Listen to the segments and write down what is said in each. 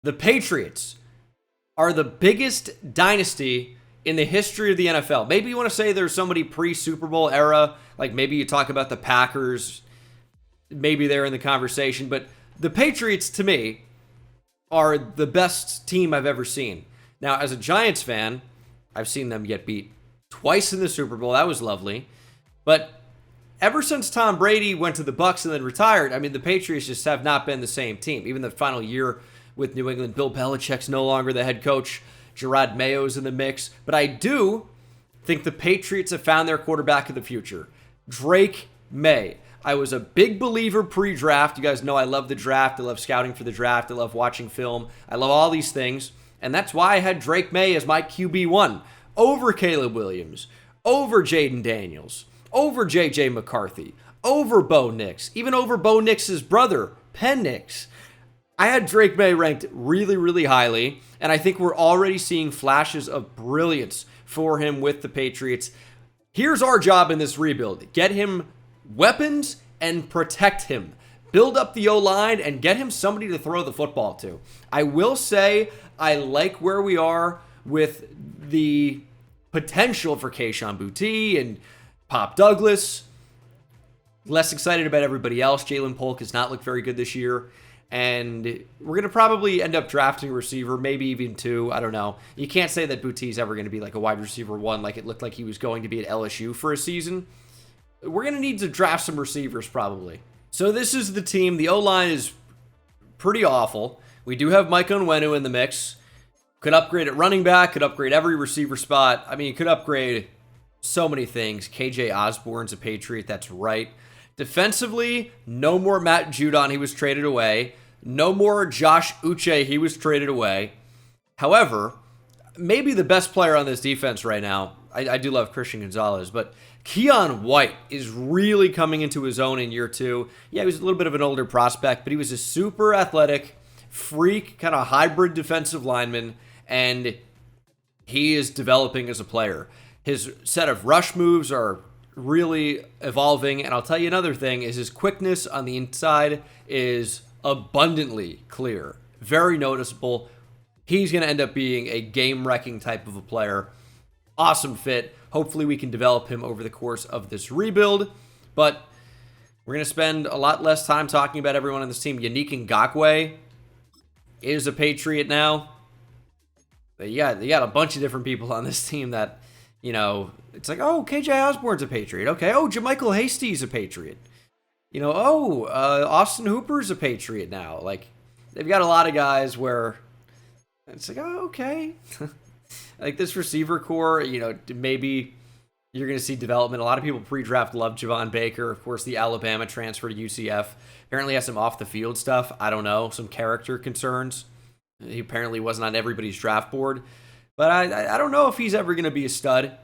The Patriots are the biggest dynasty in the history of the NFL. Maybe you want to say there's somebody pre-Super Bowl era, like maybe you talk about the Packers, maybe they're in the conversation, but the Patriots, to me, are the best team I've ever seen. Now, as a Giants fan, I've seen them get beat twice in the Super Bowl. That was lovely. But ever since Tom Brady went to the Bucs and then retired, I mean, the Patriots just have not been the same team. Even the final year with New England, Bill Belichick's no longer the head coach. Gerard Mayo's in the mix. But I do think the Patriots have found their quarterback of the future, Drake May. I was a big believer pre-draft. You guys know I love the draft. I love scouting for the draft. I love watching film. I love all these things. And that's why I had Drake May as my QB1 over Caleb Williams, over Jaden Daniels, over J.J. McCarthy, over Bo Nix, even over Bo Nix's brother, Penn Nix. I had Drake May ranked really, really highly, and I think we're already seeing flashes of brilliance for him with the Patriots. Here's our job in this rebuild. Get him weapons and protect him. Build up the O-line and get him somebody to throw the football to. I will say I like where we are with the potential for Kayshon Boutte and Pop Douglas. Less excited about everybody else. Jalen Polk has not looked very good this year. And we're going to probably end up drafting a receiver, maybe even two. I don't know. You can't say that Boutte's ever going to be like a wide receiver one like it looked like he was going to be at LSU for a season. We're going to need to draft some receivers probably. So this is the team. The O-line is pretty awful. We do have Mike Onwenu in the mix. Could upgrade at running back. Could upgrade every receiver spot. I mean, you could upgrade so many things. KJ Osborne's a Patriot. That's right. Defensively, no more Matt Judon. He was traded away. No more Josh Uche. He was traded away. However, maybe the best player on this defense right now, I do love Christian Gonzalez, but Keon White is really coming into his own in year two. Yeah, he was a little bit of an older prospect, but he was a super athletic, freak, kind of hybrid defensive lineman, and he is developing as a player. His set of rush moves are really evolving, and I'll tell you another thing is his quickness on the inside is abundantly clear. Very noticeable. He's going to end up being a game-wrecking type of a player. Awesome fit. Hopefully we can develop him over the course of this rebuild, but we're going to spend a lot less time talking about everyone on this team. Yannick Ngakoue is a Patriot now. You got a bunch of different people on this team that, you know, it's like, oh, KJ Osborne's a Patriot. Okay, oh, JaMychal Hasty's a Patriot. You know, oh, Austin Hooper's a Patriot now. Like, they've got a lot of guys where it's like, oh, okay. Like this receiver core, you know, maybe you're going to see development. A lot of people pre-draft love Javon Baker. Of course, the Alabama transfer to UCF. Apparently has some off-the-field stuff. I don't know, some character concerns. He apparently wasn't on everybody's draft board. But I don't know if he's ever going to be a stud.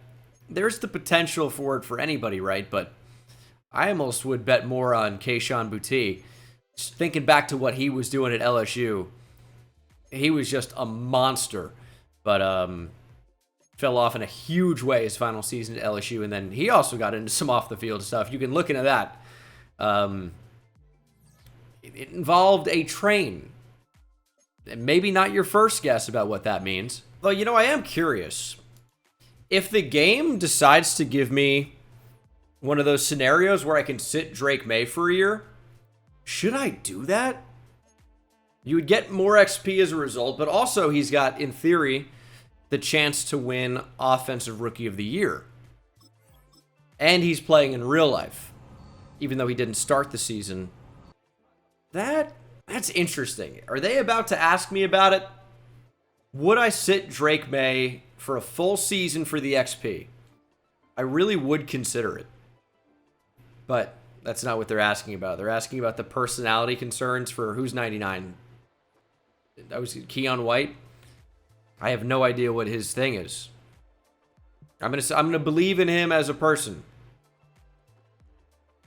There's the potential for it for anybody, right? But I almost would bet more on Kayshon Boutte. Just thinking back to what he was doing at LSU, he was just a monster. But fell off in a huge way his final season at LSU, and then he also got into some off-the-field stuff. You can look into that. It involved a train. Maybe not your first guess about what that means. Though, you know, I am curious. If the game decides to give me one of those scenarios where I can sit Drake May for a year, should I do that? You would get more XP as a result, but also he's got, in theory, the chance to win Offensive Rookie of the Year. And he's playing in real life, even though he didn't start the season. That's interesting. Are they about to ask me about it? Would I sit Drake May for a full season for the XP? I really would consider it. But that's not what they're asking about. They're asking about the personality concerns for who's 99. That was Keon White. I have no idea what his thing is. I'm gonna believe in him as a person.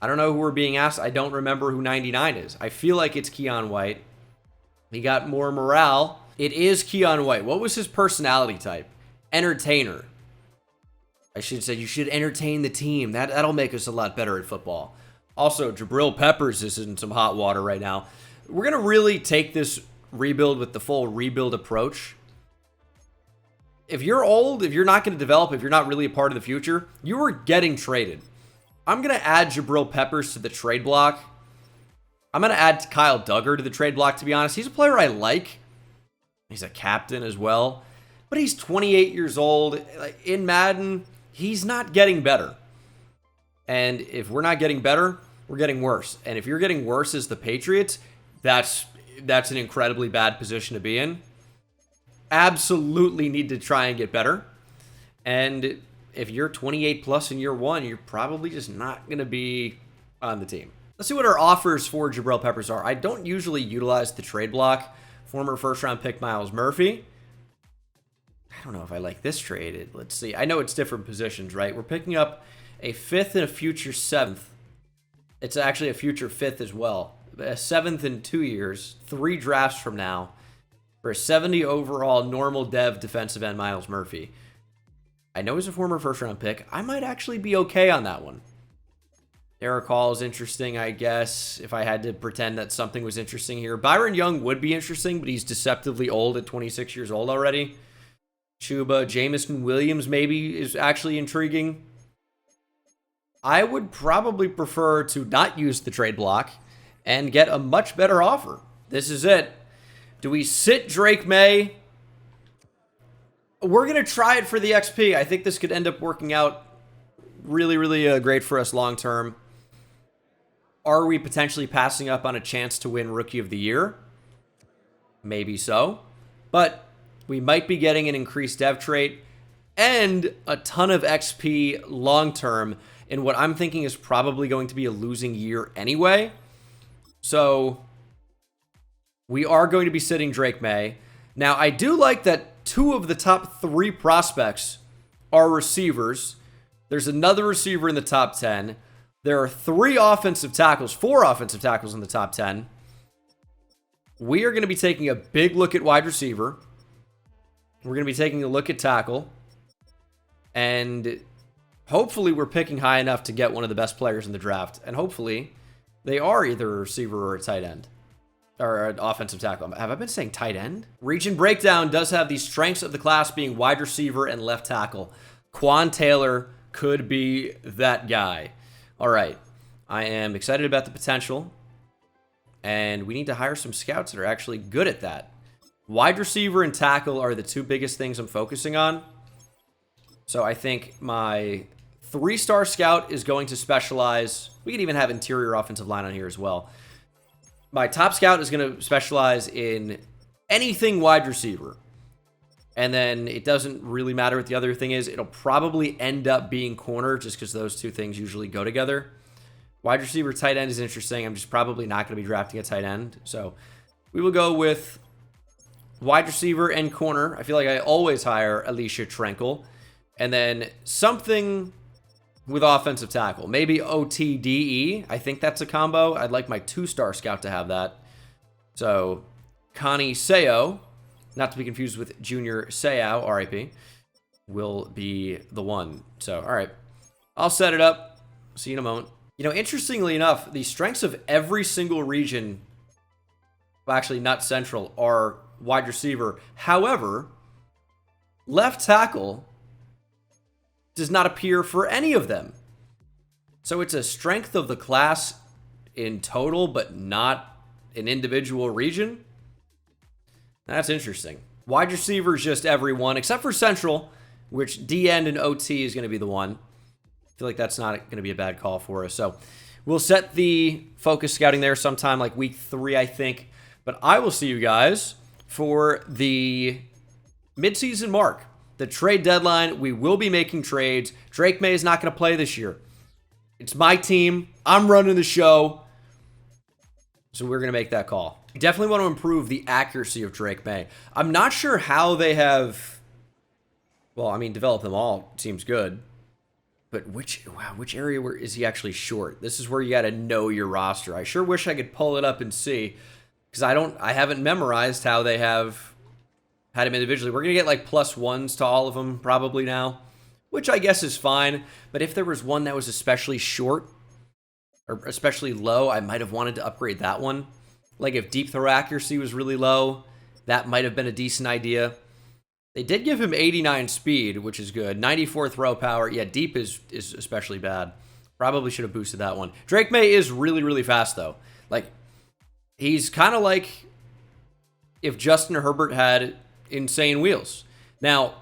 I don't know who we're being asked. I don't remember who 99 is. I feel like it's Keon White. He got more morale. It is Keon White. What was his personality type? Entertainer. I should say you should entertain the team. That'll make us a lot better at football. Also, Jabril Peppers is in some hot water right now. We're going to really take this rebuild with the full rebuild approach. If you're old, if you're not going to develop, if you're not really a part of the future, you are getting traded. I'm going to add Jabril Peppers to the trade block. I'm going to add Kyle Duggar to the trade block, to be honest. He's a player I like. He's a captain as well. But he's 28 years old. In Madden, he's not getting better. And if we're not getting better, we're getting worse. And if you're getting worse as the Patriots, that's an incredibly bad position to be in. Absolutely need to try and get better. And if you're 28 plus in year one, you're probably just not going to be on the team. Let's see what our offers for Jabril Peppers are. I don't usually utilize the trade block. Former first-round pick Myles Murphy. I don't know if I like this trade. Let's see. I know it's different positions, right? We're picking up a 5th and a future 7th. It's actually a future 5th as well. A 7th in 2 years, 3 drafts from now, for a 70 overall normal dev defensive end Myles Murphy. I know he's a former first-round pick. I might actually be okay on that one. Eric Hall is interesting, I guess, if I had to pretend that something was interesting here. Byron Young would be interesting, but he's deceptively old at 26 years old already. Chuba, Jamison Williams maybe is actually intriguing. I would probably prefer to not use the trade block and get a much better offer. This is it. Do we sit Drake May? We're going to try it for the XP. I think this could end up working out really, really great for us long term. Are we potentially passing up on a chance to win Rookie of the Year? Maybe so. But we might be getting an increased dev trait and a ton of XP long term in what I'm thinking is probably going to be a losing year anyway. So we are going to be sitting Drake May. Now, I do like that 2 of the top 3 prospects are receivers. There's another receiver in the top 10. There are 4 offensive tackles in the top 10. We are going to be taking a big look at wide receiver. We're going to be taking a look at tackle. And hopefully we're picking high enough to get one of the best players in the draft. And hopefully they are either a receiver or a tight end. Or an offensive tackle. Have I been saying tight end? Region Breakdown does have the strengths of the class being wide receiver and left tackle. Quan Taylor could be that guy. All right. I am excited about the potential. And we need to hire some scouts that are actually good at that. Wide receiver and tackle are the 2 biggest things I'm focusing on. So I think my 3-star scout is going to specialize. We can even have interior offensive line on here as well. My top scout is going to specialize in anything wide receiver. And then it doesn't really matter what the other thing is. It'll probably end up being corner just because those 2 things usually go together. Wide receiver, tight end is interesting. I'm just probably not going to be drafting a tight end. So we will go with wide receiver and corner. I feel like I always hire Alicia Trenkel. And then something with offensive tackle. Maybe OTDE. I think that's a combo. I'd like my 2-star scout to have that. So Connie Seo, not to be confused with Junior Seau, RIP, will be the one. So, all right. I'll set it up. See you in a moment. You know, interestingly enough, the strengths of every single region, well, actually not central, are wide receiver. However, left tackle does not appear for any of them. So it's a strength of the class in total, but not an individual region. That's interesting. Wide receiver is just everyone, except for central, which D-end and OT is going to be the one. I feel like that's not going to be a bad call for us. So we'll set the focus scouting there sometime like week 3, I think. But I will see you guys for the midseason mark. The trade deadline, we will be making trades. Drake May is not going to play this year. It's my team. I'm running the show. So we're going to make that call. Definitely want to improve the accuracy of Drake May. I'm not sure how they have, well, I mean, develop them all seems good. But which area where is he actually short? This is where you got to know your roster. I sure wish I could pull it up and see, because I haven't memorized how they have had him individually. We're going to get like +1s to all of them probably now, which I guess is fine. But if there was one that was especially short or especially low, I might have wanted to upgrade that one. Like if deep throw accuracy was really low, that might have been a decent idea. They did give him 89 speed, which is good. 94 throw power. Yeah, deep is especially bad. Probably should have boosted that one. Drake May is really, really fast, though. Like, he's kind of like if Justin Herbert had insane wheels. Now,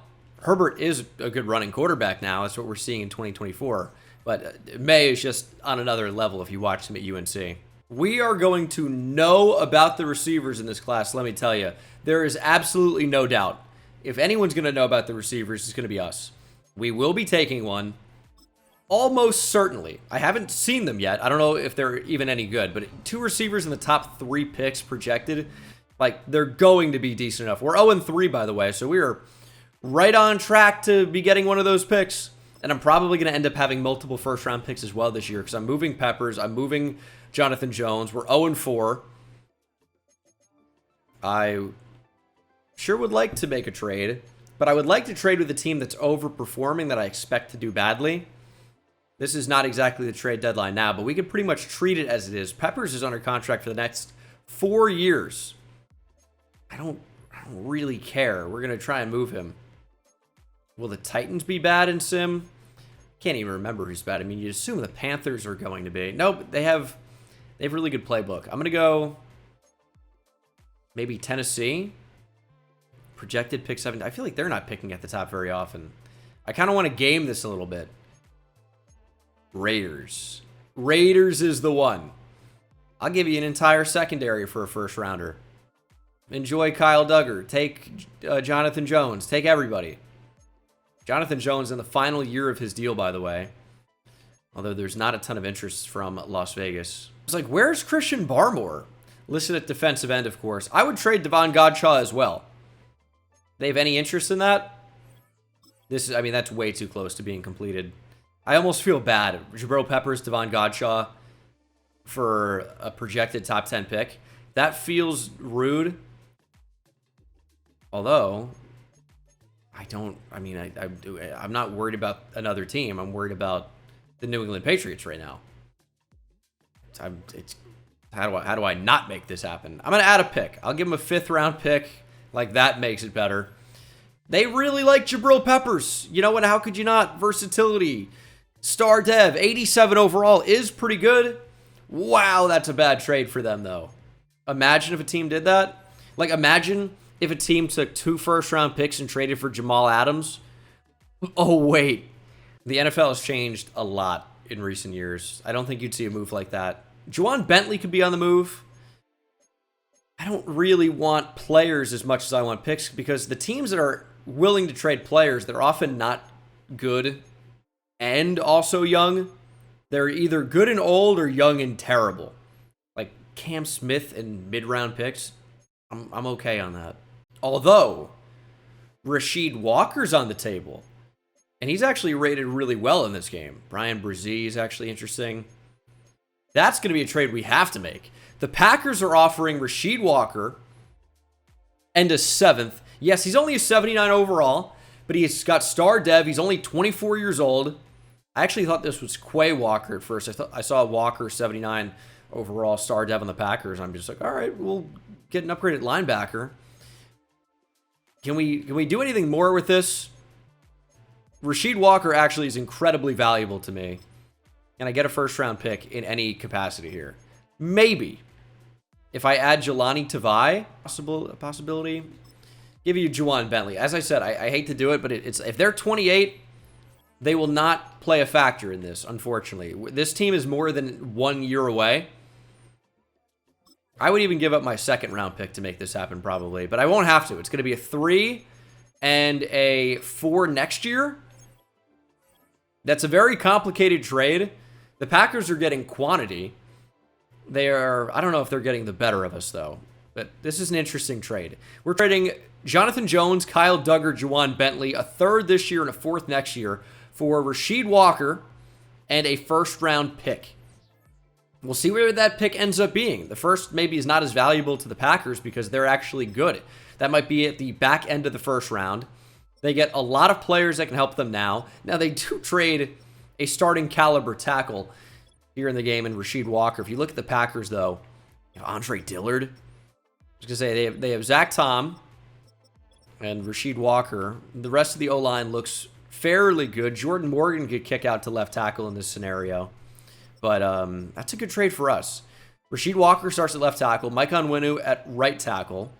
Herbert is a good running quarterback now. That's what we're seeing in 2024. But May is just on another level if you watch him at UNC. We are going to know about the receivers in this class, let me tell you. There is absolutely no doubt. If anyone's going to know about the receivers, it's going to be us. We will be taking one. Almost certainly. I haven't seen them yet. I don't know if they're even any good, but 2 receivers in the top 3 picks projected, like, they're going to be decent enough. We're 0-3, by the way, so we are right on track to be getting one of those picks. And I'm probably going to end up having multiple first-round picks as well this year because I'm moving Peppers. I'm moving Jonathan Jones. We're 0-4. I sure would like to make a trade, but I would like to trade with a team that's overperforming that I expect to do badly. This is not exactly the trade deadline now, but we can pretty much treat it as it is. Peppers is under contract for the next 4 years. I don't really care. We're going to try and move him. Will the Titans be bad in Sim? Can't even remember who's bad. I mean, you'd assume the Panthers are going to be. Nope, they have a really good playbook. I'm going to go maybe Tennessee. Projected pick 7. I feel like they're not picking at the top very often. I kind of want to game this a little bit. Raiders. Raiders is the one. I'll give you an entire secondary for a first rounder. Enjoy Kyle Duggar. Take Jonathan Jones. Take everybody. Jonathan Jones in the final year of his deal, by the way. Although there's not a ton of interest from Las Vegas. It's like, where's Christian Barmore? Listed at defensive end, of course. I would trade Devon Godshaw as well. They have any interest in that? This is, I mean, that's way too close to being completed. I almost feel bad. Jabril Peppers, Devon Godshaw for a projected top 10 pick. That feels rude. Although, I'm not worried about another team. I'm worried about the New England Patriots right now. How do I not make this happen? I'm going to add a pick. I'll give them a 5th round pick. Like, that makes it better. They really like Jabril Peppers. You know what? How could you not? Versatility. Star Dev. 87 overall is pretty good. Wow, that's a bad trade for them, though. Imagine if a team did that. Like, imagine if a team took 2 first-round picks and traded for Jamal Adams. Oh, wait. The NFL has changed a lot in recent years. I don't think you'd see a move like that. Juwan Bentley could be on the move. I don't really want players as much as I want picks because the teams that are willing to trade players, they're often not good and also young. They're either good and old or young and terrible. Like Cam Smith and mid-round picks, I'm okay on that. Although, Rasheed Walker's on the table. And he's actually rated really well in this game. Brian Brzee is actually interesting. That's going to be a trade we have to make. The Packers are offering Rasheed Walker and a 7th. Yes, he's only a 79 overall, but he's got star dev. He's only 24 years old. I actually thought this was Quay Walker at first. I saw Walker 79 overall star dev on the Packers. I'm just like, all right, we'll get an upgraded linebacker. Can we do anything more with this? Rasheed Walker actually is incredibly valuable to me. And I get a first-round pick in any capacity here. Maybe. If I add Jelani Tavai, possibility. Give you Juwan Bentley. As I said, I hate to do it, but it's if they're 28, they will not play a factor in this, unfortunately. This team is more than 1 year away. I would even give up my 2nd-round pick to make this happen, probably. But I won't have to. It's going to be a 3 and a 4 next year. That's a very complicated trade. The Packers are getting quantity. They are, I don't know if they're getting the better of us, though. But this is an interesting trade. We're trading Jonathan Jones, Kyle Duggar, Juwan Bentley, a 3rd this year and a 4th next year for Rasheed Walker and a 1st-round pick. We'll see where that pick ends up being. The first maybe is not as valuable to the Packers because they're actually good. That might be at the back end of the 1st round. They get a lot of players that can help them now. Now, they do trade a starting caliber tackle here in the game in Rasheed Walker. If you look at the Packers, though, Andre Dillard, was going to say, they have Zach Tom and Rasheed Walker. The rest of the O-line looks fairly good. Jordan Morgan could kick out to left tackle in this scenario. But that's a good trade for us. Rasheed Walker starts at left tackle. Mike Onwenu at right tackle.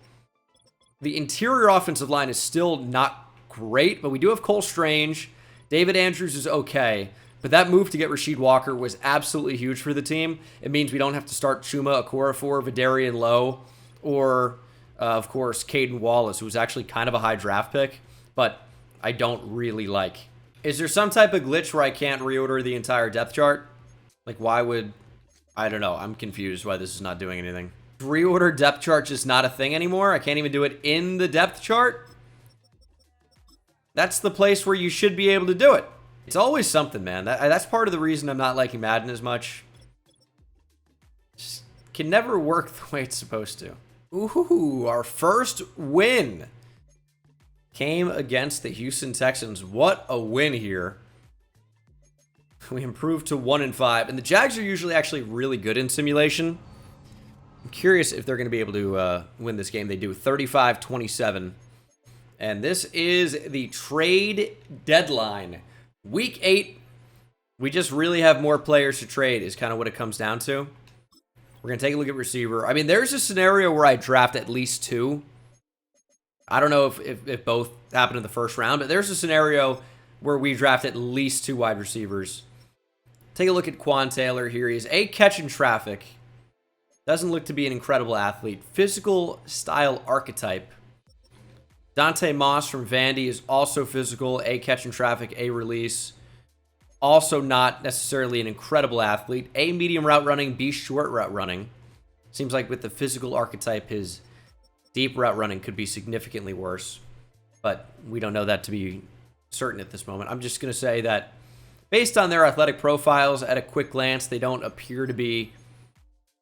The interior offensive line is still not great, but we do have Cole Strange. David Andrews is okay. But that move to get Rasheed Walker was absolutely huge for the team. It means we don't have to start Chuma Okorafor, Vidarian Lowe, or, of course, Caden Wallace, who was actually kind of a high draft pick, but I don't really like. Is there some type of glitch where I can't reorder the entire depth chart? Like, why would... I don't know. I'm confused why this is not doing anything. Reorder depth chart just not a thing anymore? I can't even do it in the depth chart? That's the place where you should be able to do it. It's always something, man. That's part of the reason I'm not liking Madden as much. Just can never work the way it's supposed to. Ooh, our first win came against the Houston Texans. What a win here. We improved to 1-5. And the Jags are usually actually really good in simulation. I'm curious if they're going to be able to win this game. They do 35-27. And this is the trade deadline. Week 8. We just really have more players to trade is kind of what it comes down to. We're going to take a look at receiver. I mean, there's a scenario where I draft at least 2. I don't know if both happen in the first round, but there's a scenario where we draft at least 2 wide receivers. Take a look at Quan Taylor here. He's a catch in traffic. Doesn't look to be an incredible athlete. Physical style archetype. Dante Moss from Vandy is also physical. A catch in traffic, A release. Also not necessarily an incredible athlete. A medium route running, B short route running. Seems like with the physical archetype, his deep route running could be significantly worse. But we don't know that to be certain at this moment. I'm just going to say that based on their athletic profiles, at a quick glance, they don't appear to be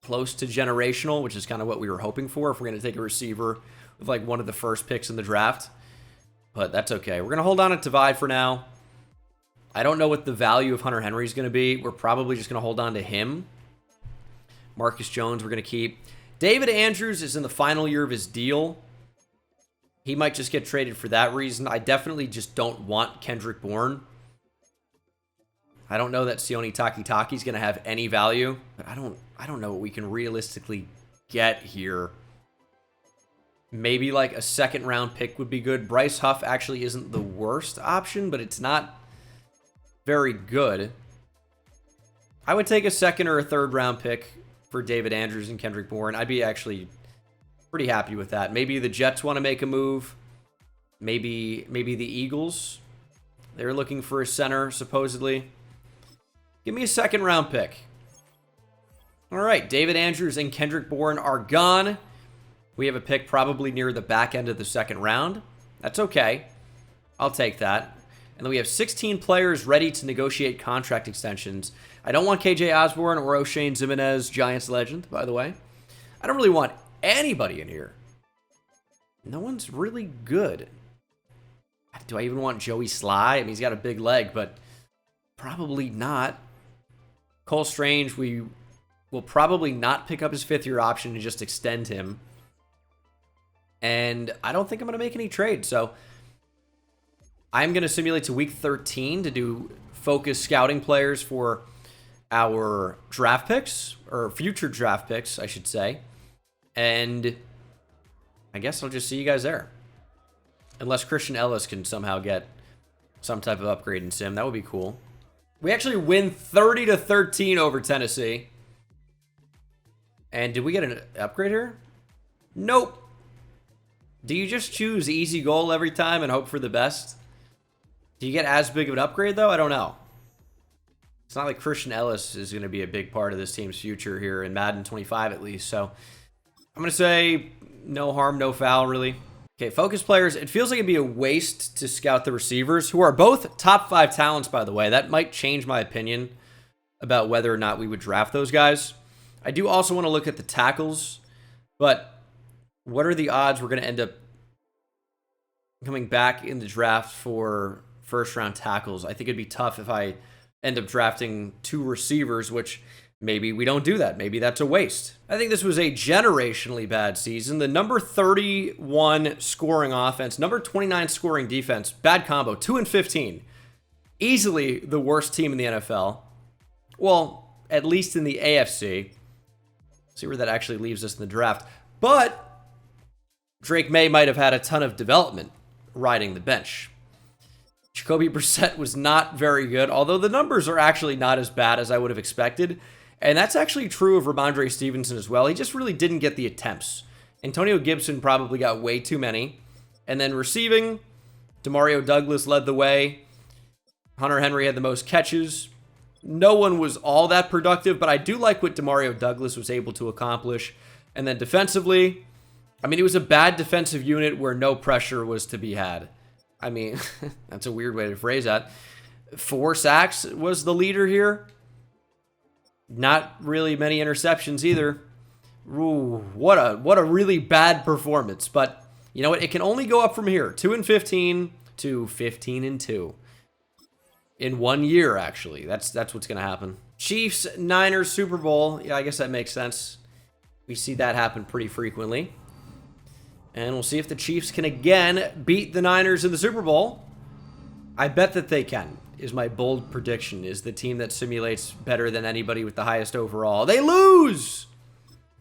close to generational, which is kind of what we were hoping for if we're going to take a receiver with like one of the first picks in the draft. But that's okay. We're going to hold on to Divide for now. I don't know what the value of Hunter Henry is going to be. We're probably just going to hold on to him. Marcus Jones we're going to keep. David Andrews is in the final year of his deal. He might just get traded for that reason. I definitely just don't want Kendrick Bourne. I don't know that Sione Takitaki is going to have any value, but I don't know what we can realistically get here. Maybe like a second round pick would be good. Bryce Huff actually isn't the worst option, but it's not very good. I would take a second or a third round pick for David Andrews and Kendrick Bourne. I'd be actually pretty happy with that. Maybe the Jets want to make a move. Maybe the Eagles. They're looking for a center, supposedly. Give me a second round pick. All right, David Andrews and Kendrick Bourne are gone. We have a pick probably near the back end of the second round. That's okay. I'll take that. And then we have 16 players ready to negotiate contract extensions. I don't want KJ Osborne or O'Shane Zimenez, Giants legend, by the way. I don't really want anybody in here. No one's really good. Do I even want Joey Sly? I mean, he's got a big leg, but probably not. Cole Strange, we will probably not pick up his 5th-year option and just extend him. And I don't think I'm going to make any trades, so I'm going to simulate to week 13 to do focus scouting players for our draft picks, or future draft picks, I should say. And I guess I'll just see you guys there. Unless Christian Ellis can somehow get some type of upgrade in sim. That would be cool. We actually win 30-13 over Tennessee. And did we get an upgrade here? Nope. Do you just choose easy goal every time and hope for the best? Do you get as big of an upgrade, though? I don't know. It's not like Christian Ellis is going to be a big part of this team's future here in Madden 25, at least. So I'm going to say no harm, no foul, really. Okay, focus players. It feels like it'd be a waste to scout the receivers, who are both top 5 talents, by the way. That might change my opinion about whether or not we would draft those guys. I do also want to look at the tackles, but what are the odds we're going to end up coming back in the draft for first-round tackles? I think it'd be tough if I end up drafting 2 receivers, which Maybe we don't do that. Maybe that's a waste. I think this was a generationally bad season. The number 31 scoring offense, number 29 scoring defense, bad combo, 2-15. Easily the worst team in the NFL. Well, at least in the AFC. See where that actually leaves us in the draft. But Drake May might have had a ton of development riding the bench. Jacoby Brissett was not very good, although the numbers are actually not as bad as I would have expected. And that's actually true of Ramondre Stevenson as well. He just really didn't get the attempts. Antonio Gibson probably got way too many. And then receiving, Demario Douglas led the way. Hunter Henry had the most catches. No one was all that productive, but I do like what Demario Douglas was able to accomplish. And then defensively, I mean, it was a bad defensive unit where no pressure was to be had. I mean, that's a weird way to phrase that. 4 sacks was the leader here. Not really many interceptions either. Ooh, what a really bad performance. But you know what? It can only go up from here. 2-15 to 15-2. In 1 year, actually. That's what's going to happen. Chiefs, Niners, Super Bowl. Yeah, I guess that makes sense. We see that happen pretty frequently. And we'll see if the Chiefs can again beat the Niners in the Super Bowl. I bet that they can, is my bold prediction, is the team that simulates better than anybody with the highest overall. They lose!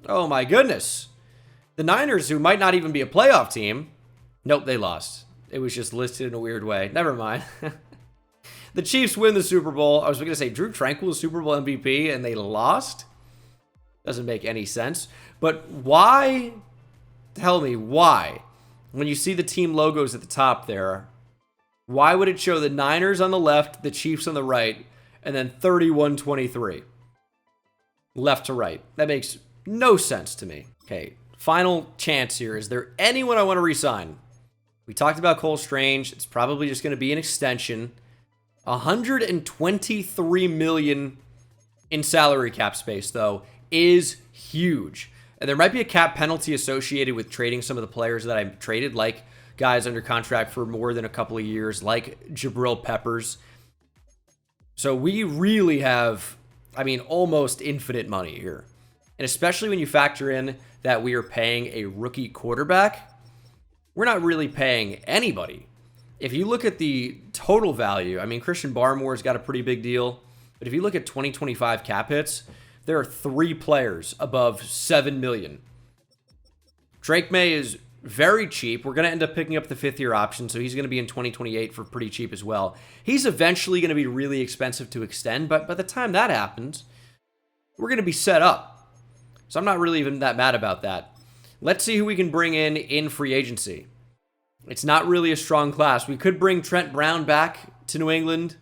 Oh my goodness. The Niners, who might not even be a playoff team. Nope, they lost. It was just listed in a weird way. Never mind. The Chiefs win the Super Bowl. I was going to say Drew Tranquill was Super Bowl MVP and they lost? Doesn't make any sense. But why? Tell me why. When you see the team logos at the top there, why would it show the Niners on the left, the Chiefs on the right, and then 31-23? Left to right. That makes no sense to me. Okay, final chance here. Is there anyone I want to re-sign? We talked about Cole Strange. It's probably just going to be an extension. $123 million in salary cap space, though, is huge. And there might be a cap penalty associated with trading some of the players that I traded, like guys under contract for more than a couple of years, like Jabril Peppers. So we really have, I mean, almost infinite money here. And especially when you factor in that we are paying a rookie quarterback, we're not really paying anybody. If you look at the total value, I mean, Christian Barmore's got a pretty big deal. But if you look at 2025 cap hits, there are 3 players above $7 million. Drake May is very cheap. We're going to end up picking up the 5th-year option, so he's going to be in 2028 for pretty cheap as well. He's eventually going to be really expensive to extend, but by the time that happens, we're going to be set up. So I'm not really even that mad about that. Let's see who we can bring in free agency. It's not really a strong class. We could bring Trent Brown back to New England.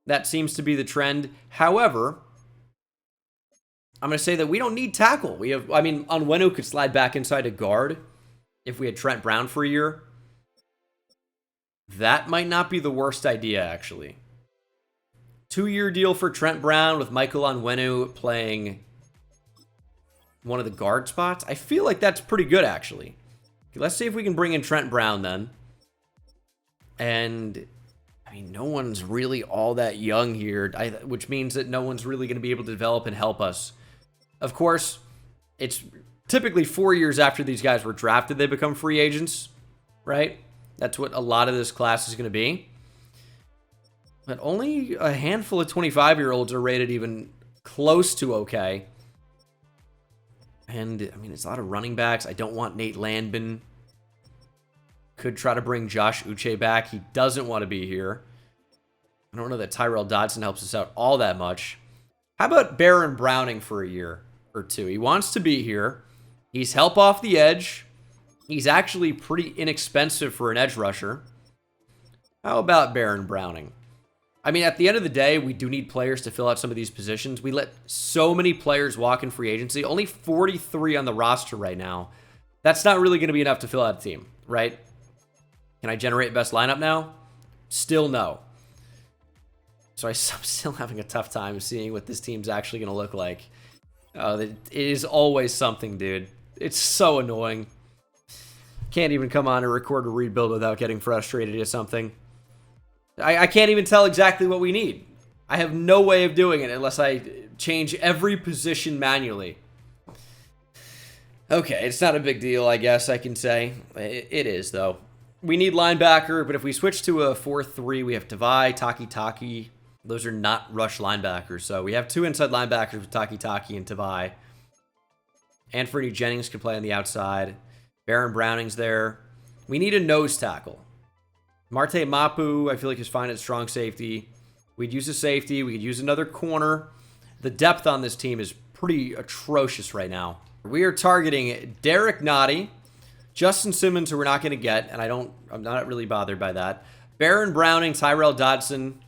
That seems to be the trend. However, I'm going to say that we don't need tackle. We have, I mean, Onwenu could slide back inside a guard if we had Trent Brown for a year. That might not be the worst idea, actually. 2-year deal for Trent Brown with Michael Onwenu playing one of the guard spots. I feel like that's pretty good, actually. Okay, let's see if we can bring in Trent Brown then. And, I mean, no one's really all that young here, which means that no one's really going to be able to develop and help us. Of course, it's typically 4 years after these guys were drafted, they become free agents, right? That's what a lot of this class is going to be. But only a handful of 25-year-olds are rated even close to okay. And, I mean, it's a lot of running backs. I don't want Nate Landman. Could try to bring Josh Uche back. He doesn't want to be here. I don't know that Tyrell Dodson helps us out all that much. How about Baron Browning for a year or two? He wants to be here. He's help off the edge. He's actually pretty inexpensive for an edge rusher. How about Baron Browning? I mean, at the end of the day, we do need players to fill out some of these positions. We let so many players walk in free agency. Only 43 on the roster right now. That's not really going to be enough to fill out a team, right? Can I generate best lineup now? Still no. So I'm still having a tough time seeing what this team's actually going to look like. It is always something, dude. It's so annoying. Can't even come on and record a rebuild without getting frustrated at something. I can't even tell exactly what we need. I have no way of doing it unless I change every position manually. Okay, it's not a big deal, I guess I can say. It is, though. We need linebacker, but if we switch to a 4-3, we have Tavai, Taki. Those are not rush linebackers, so we have 2 inside linebackers with Taki and Tavai. Anthony Jennings can play on the outside. Baron Browning's there. We need a nose tackle. Marte Mapu, I feel like, is fine at strong safety. We'd use a safety. We could use another corner. The depth on this team is pretty atrocious right now. We are targeting Derek Nottie, Justin Simmons, who we're not going to get, and I'm not really bothered by that. Baron Browning, Tyrell Dodson,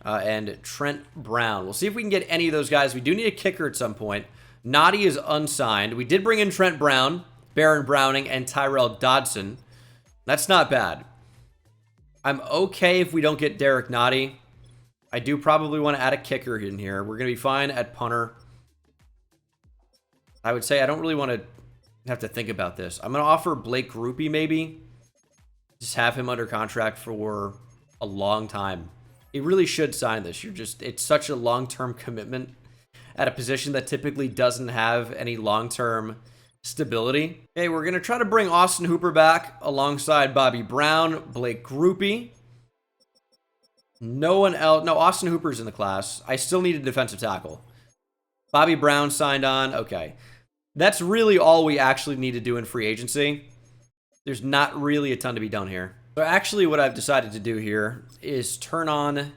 and Trent Brown. We'll see if we can get any of those guys. We do need a kicker at some point. Nottie is unsigned. We did bring in Trent Brown, Baron Browning, and Tyrell Dodson. That's not bad. I'm okay if we don't get Derek Nottie. I do probably want to add a kicker in here. We're going to be fine at punter. I would say I don't really want to have to think about this. I'm going to offer Blake Grupe maybe. Just have him under contract for a long time. He really should sign this. It's such a long-term commitment at a position that typically doesn't have any long-term stability. Okay, we're going to try to bring Austin Hooper back alongside Bobby Brown, Blake Grupe. No one else. No, Austin Hooper's in the class. I still need a defensive tackle. Bobby Brown signed on. Okay. That's really all we actually need to do in free agency. There's not really a ton to be done here. So actually what I've decided to do here is turn on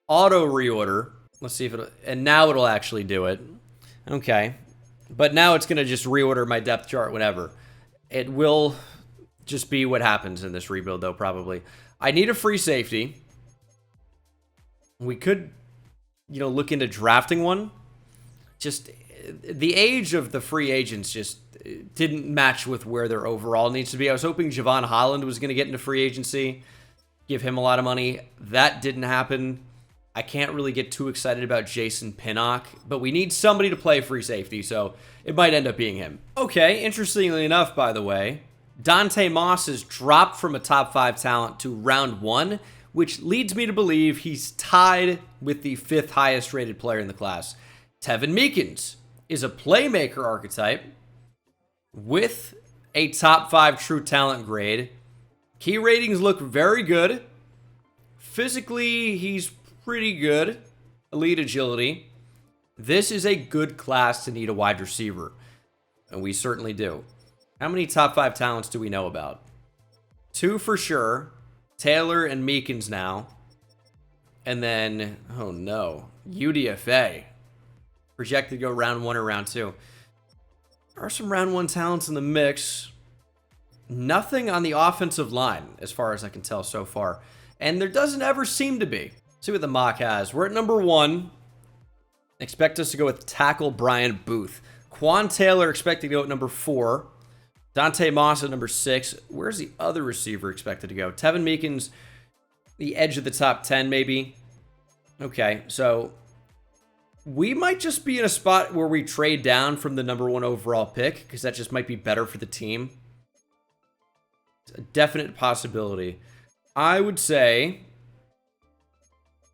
auto reorder. Let's see if it'll, and now it'll actually do it. Okay. But now it's going to just reorder my depth chart, whatever. It will just be what happens in this rebuild, though, probably. I need a free safety. We could, look into drafting one. Just the age of the free agents just didn't match with where their overall needs to be. I was hoping Javon Holland was going to get into free agency, give him a lot of money. That didn't happen. I can't really get too excited about Jason Pinnock, but we need somebody to play free safety, so it might end up being him. Okay, interestingly enough, by the way, Dante Moss has dropped from a top 5 talent to round 1, which leads me to believe he's tied with the 5th highest rated player in the class. Tevin Meekins is a playmaker archetype with a top 5 true talent grade. Key ratings look very good. Physically, he's pretty good. Elite agility. This is a good class to need a wide receiver, and we certainly do. How many top 5 talents do we know about? 2 for sure. Taylor and Meekins now. And then, oh no, UDFA. Projected to go round 1 or round 2. There are some round 1 talents in the mix. Nothing on the offensive line, as far as I can tell so far. And there doesn't ever seem to be. See what the mock has. We're at number 1. Expect us to go with tackle Brian Booth. Quan Taylor expected to go at number 4. Dante Moss at number 6. Where's the other receiver expected to go? Tevin Meekins, the edge of the top 10 maybe. Okay, so we might just be in a spot where we trade down from the number 1 overall pick, because that just might be better for the team. It's a definite possibility. I would say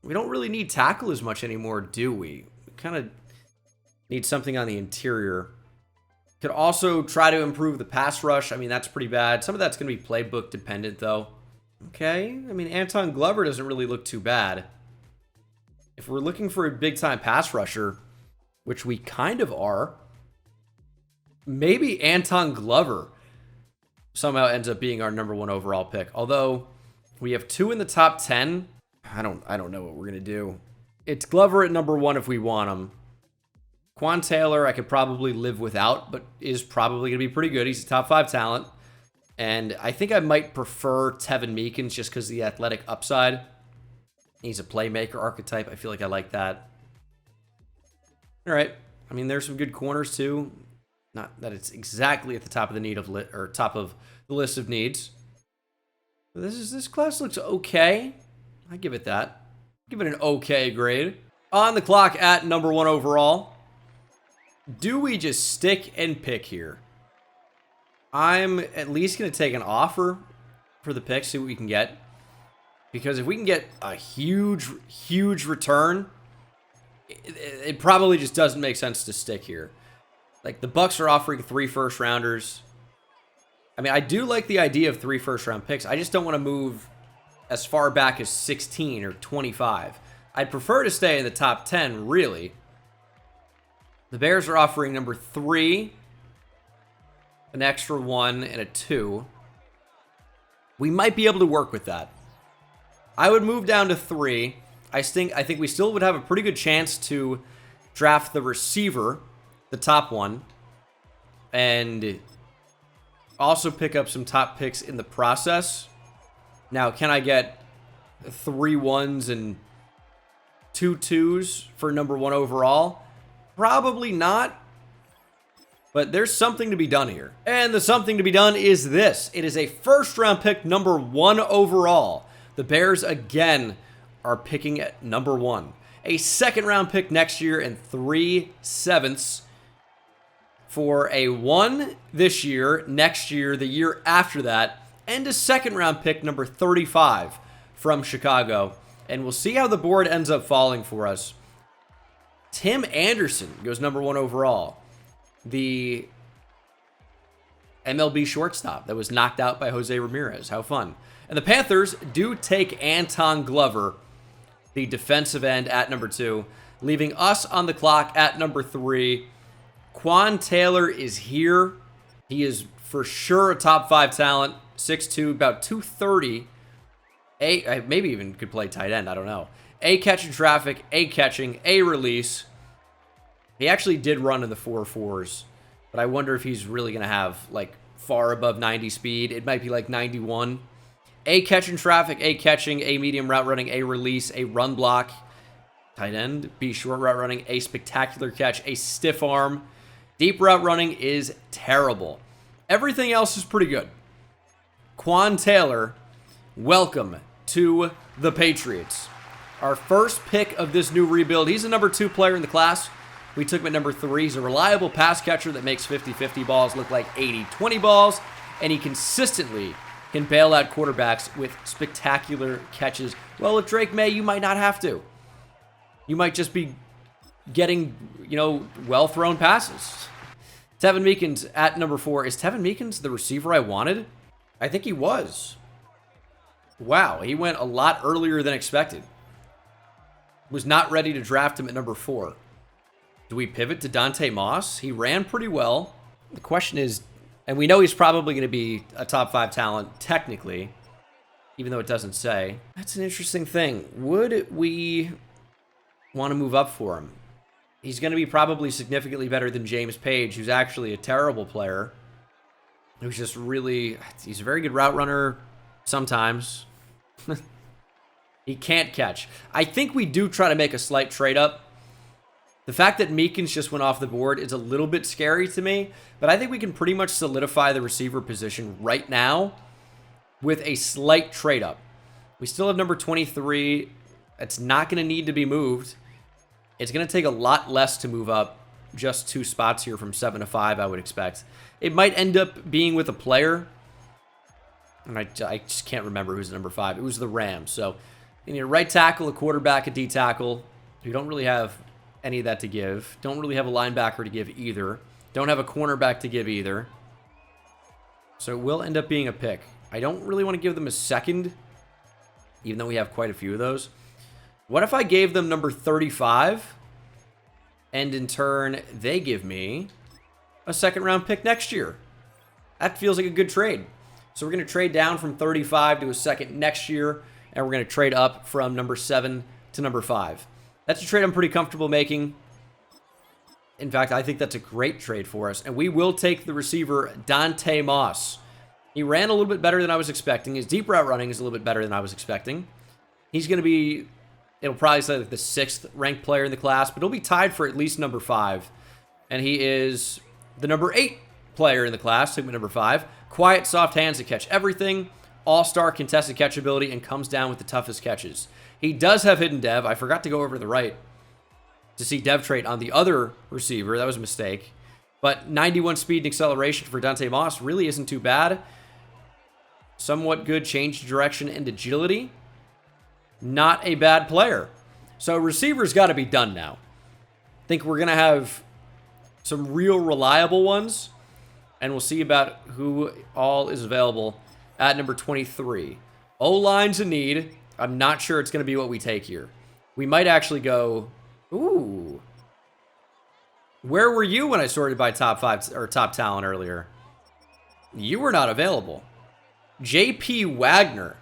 we don't really need tackle as much anymore, do we? We kind of need something on the interior. Could also try to improve the pass rush. I mean, that's pretty bad. Some of that's going to be playbook dependent, though. Okay. I mean, Anton Glover doesn't really look too bad. If we're looking for a big-time pass rusher, which we kind of are, maybe Anton Glover somehow ends up being our number 1 overall pick. Although we have 2 in the top 10. I don't know what we're going to do. It's Glover at number 1 if we want him. Quan Taylor I could probably live without, but is probably going to be pretty good. He's a top 5 talent. And I think I might prefer Tevin Meekins just because of the athletic upside. He's a playmaker archetype. I feel like I like that. All right. I mean, there's some good corners too. Not that it's exactly at the top of the need of top of the list of needs. But this class looks okay. I give it that. Give it an okay grade. On the clock at number 1 overall. Do we just stick and pick here? I'm at least going to take an offer for the pick, see what we can get. Because if we can get a huge return, it probably just doesn't make sense to stick here. Like, the Bucks are offering 3 first-rounders. I mean, I do like the idea of 3 first-round picks. I just don't want to move as far back as 16 or 25. I'd prefer to stay in the top 10, really. The Bears are offering number 3, an extra 1, and a 2. We might be able to work with that. I would move down to 3. I think we still would have a pretty good chance to draft the receiver, the top one, and also pick up some top picks in the process. Now, can I get 3 1s and 2 2s for number 1 overall? Probably not. But there's something to be done here. And the something to be done is this. It is a first-round pick, number 1 overall. The Bears, again, are picking at number 1. A second-round pick next year and 3 7ths for a 1 this year, next year, the year after that, and a second-round pick, number 35, from Chicago. And we'll see how the board ends up falling for us. Tim Anderson goes number 1 overall. The MLB shortstop that was knocked out by Jose Ramirez. How fun. And the Panthers do take Anton Glover, the defensive end, at number 2, leaving us on the clock at number 3. Quan Taylor is here. He is for sure a top 5 talent. 6'2", about 230. Maybe even could play tight end. I don't know. A catch in traffic, A catching, A release. He actually did run in the 4.4s, but I wonder if he's really going to have, like, far above 90 speed. It might be like 91. A catch in traffic, A catching, A medium route running, A release, A run block, tight end, B short route running, A spectacular catch, A stiff arm. Deep route running is terrible. Everything else is pretty good. Quan Taylor, welcome to the Patriots. Our first pick of this new rebuild. He's a number 2 player in the class. We took him at number 3. He's a reliable pass catcher that makes 50-50 balls look like 80-20 balls, and he consistently can bail out quarterbacks with spectacular catches. Well, with Drake May, you might not have to. You might just be getting, well-thrown passes. Tevin Meekins at number 4. Is Tevin Meekins the receiver I wanted? I think he was. Wow, he went a lot earlier than expected. Was not ready to draft him at number 4. Do we pivot to Dante Moss? He ran pretty well. The question is, and we know he's probably going to be a top 5 talent, technically, even though it doesn't say. That's an interesting thing. Would we want to move up for him? He's going to be probably significantly better than James Page, who's actually a terrible player. Who's just really, he's a very good route runner sometimes. He can't catch. I think we do try to make a slight trade up. The fact that Meekins just went off the board is a little bit scary to me, but I think we can pretty much solidify the receiver position right now with a slight trade up. We still have number 23. It's not going to need to be moved. It's going to take a lot less to move up just 2 spots here from 7 to 5, I would expect. It might end up being with a player, and I just can't remember who's number 5. It was the Rams. So you need a right tackle, a quarterback, a D tackle. You don't really have any of that to give. Don't really have a linebacker to give either. Don't have a cornerback to give either. So it will end up being a pick. I don't really want to give them a second, even though we have quite a few of those. What if I gave them number 35, and in turn, they give me a second-round pick next year? That feels like a good trade. So we're going to trade down from 35 to a second next year, and we're going to trade up from number 7 to number 5. That's a trade I'm pretty comfortable making. In fact, I think that's a great trade for us. And we will take the receiver, Dante Moss. He ran a little bit better than I was expecting. His deep route running is a little bit better than I was expecting. He's going to be, it'll probably say like the 6th ranked player in the class, but he'll be tied for at least number 5. And he is the number 8 player in the class, took me number 5. Quiet, soft hands that catch everything. All-star contested catch ability and comes down with the toughest catches. He does have hidden dev. I forgot to go over to the right to see dev trait on the other receiver. That was a mistake. But 91 speed and acceleration for Dante Moss really isn't too bad. Somewhat good change of direction and agility. Not a bad player. So receiver's got to be done now. think we're going to have some real reliable ones, and we'll see about who all is available at number 23. O-line's a need. I'm not sure it's going to be what we take here. We might actually go, ooh. Where were you when I sorted by top 5 or top talent earlier? You were not available. J.P. Wagner,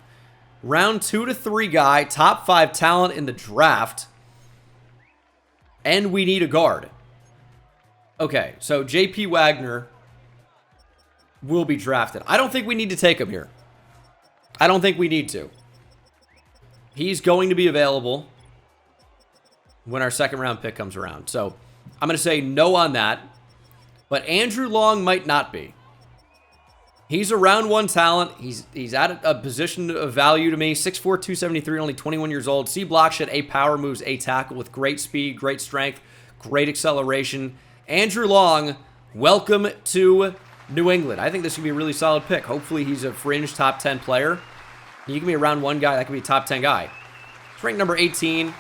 round 2 to 3 guy, top 5 talent in the draft. And we need a guard. Okay, so J.P. Wagner will be drafted. I don't think we need to take him here. I don't think we need to. He's going to be available when our second round pick comes around. So I'm going to say no on that. But Andrew Long might not be. He's a round 1 talent. He's at a position of value to me. 6'4", 273, only 21 years old. C block shed, A power moves, A tackle with great speed, great strength, great acceleration. Andrew Long, welcome to New England. I think this could be a really solid pick. Hopefully he's a fringe top 10 player. You can be a round 1 guy. That could be a top 10 guy. He's ranked number 18.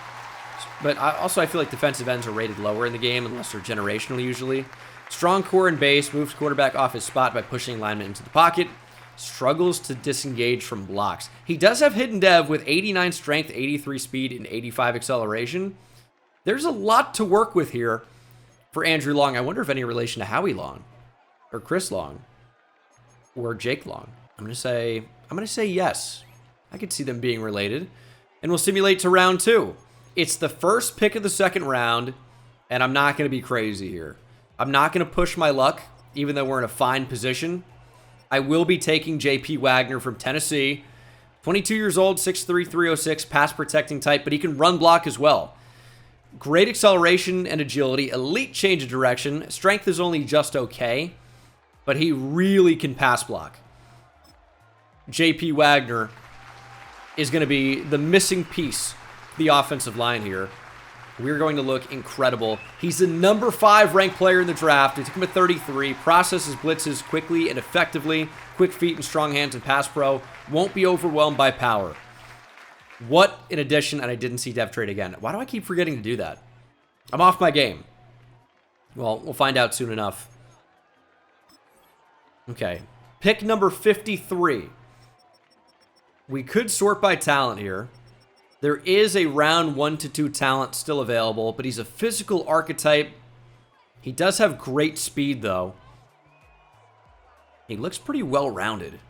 But I feel like defensive ends are rated lower in the game unless they're generational usually. Strong core and base, moves quarterback off his spot by pushing linemen into the pocket. Struggles to disengage from blocks. He does have hidden dev with 89 strength, 83 speed, and 85 acceleration. There's a lot to work with here for Andrew Long. I wonder if any relation to Howie Long, or Chris Long, or Jake Long. I'm gonna say yes. I could see them being related. And we'll simulate to round 2. It's the first pick of the second round, and I'm not gonna be crazy here. I'm not going to push my luck, even though we're in a fine position. I will be taking J.P. Wagner from Tennessee. 22 years old, 6'3", 306, pass protecting type, but he can run block as well. Great acceleration and agility, elite change of direction. Strength is only just okay, but he really can pass block. J.P. Wagner is going to be the missing piece of the offensive line here. We're going to look incredible. He's the number 5 ranked player in the draft. It took him at 33. Processes blitzes quickly and effectively. Quick feet and strong hands and pass pro. Won't be overwhelmed by power. What an addition, and I didn't see dev trade again. Why do I keep forgetting to do that? I'm off my game. Well, we'll find out soon enough. Okay. Pick number 53. We could sort by talent here. There is a round 1 to 2 talent still available, but he's a physical archetype. He does have great speed, though. He looks pretty well-rounded.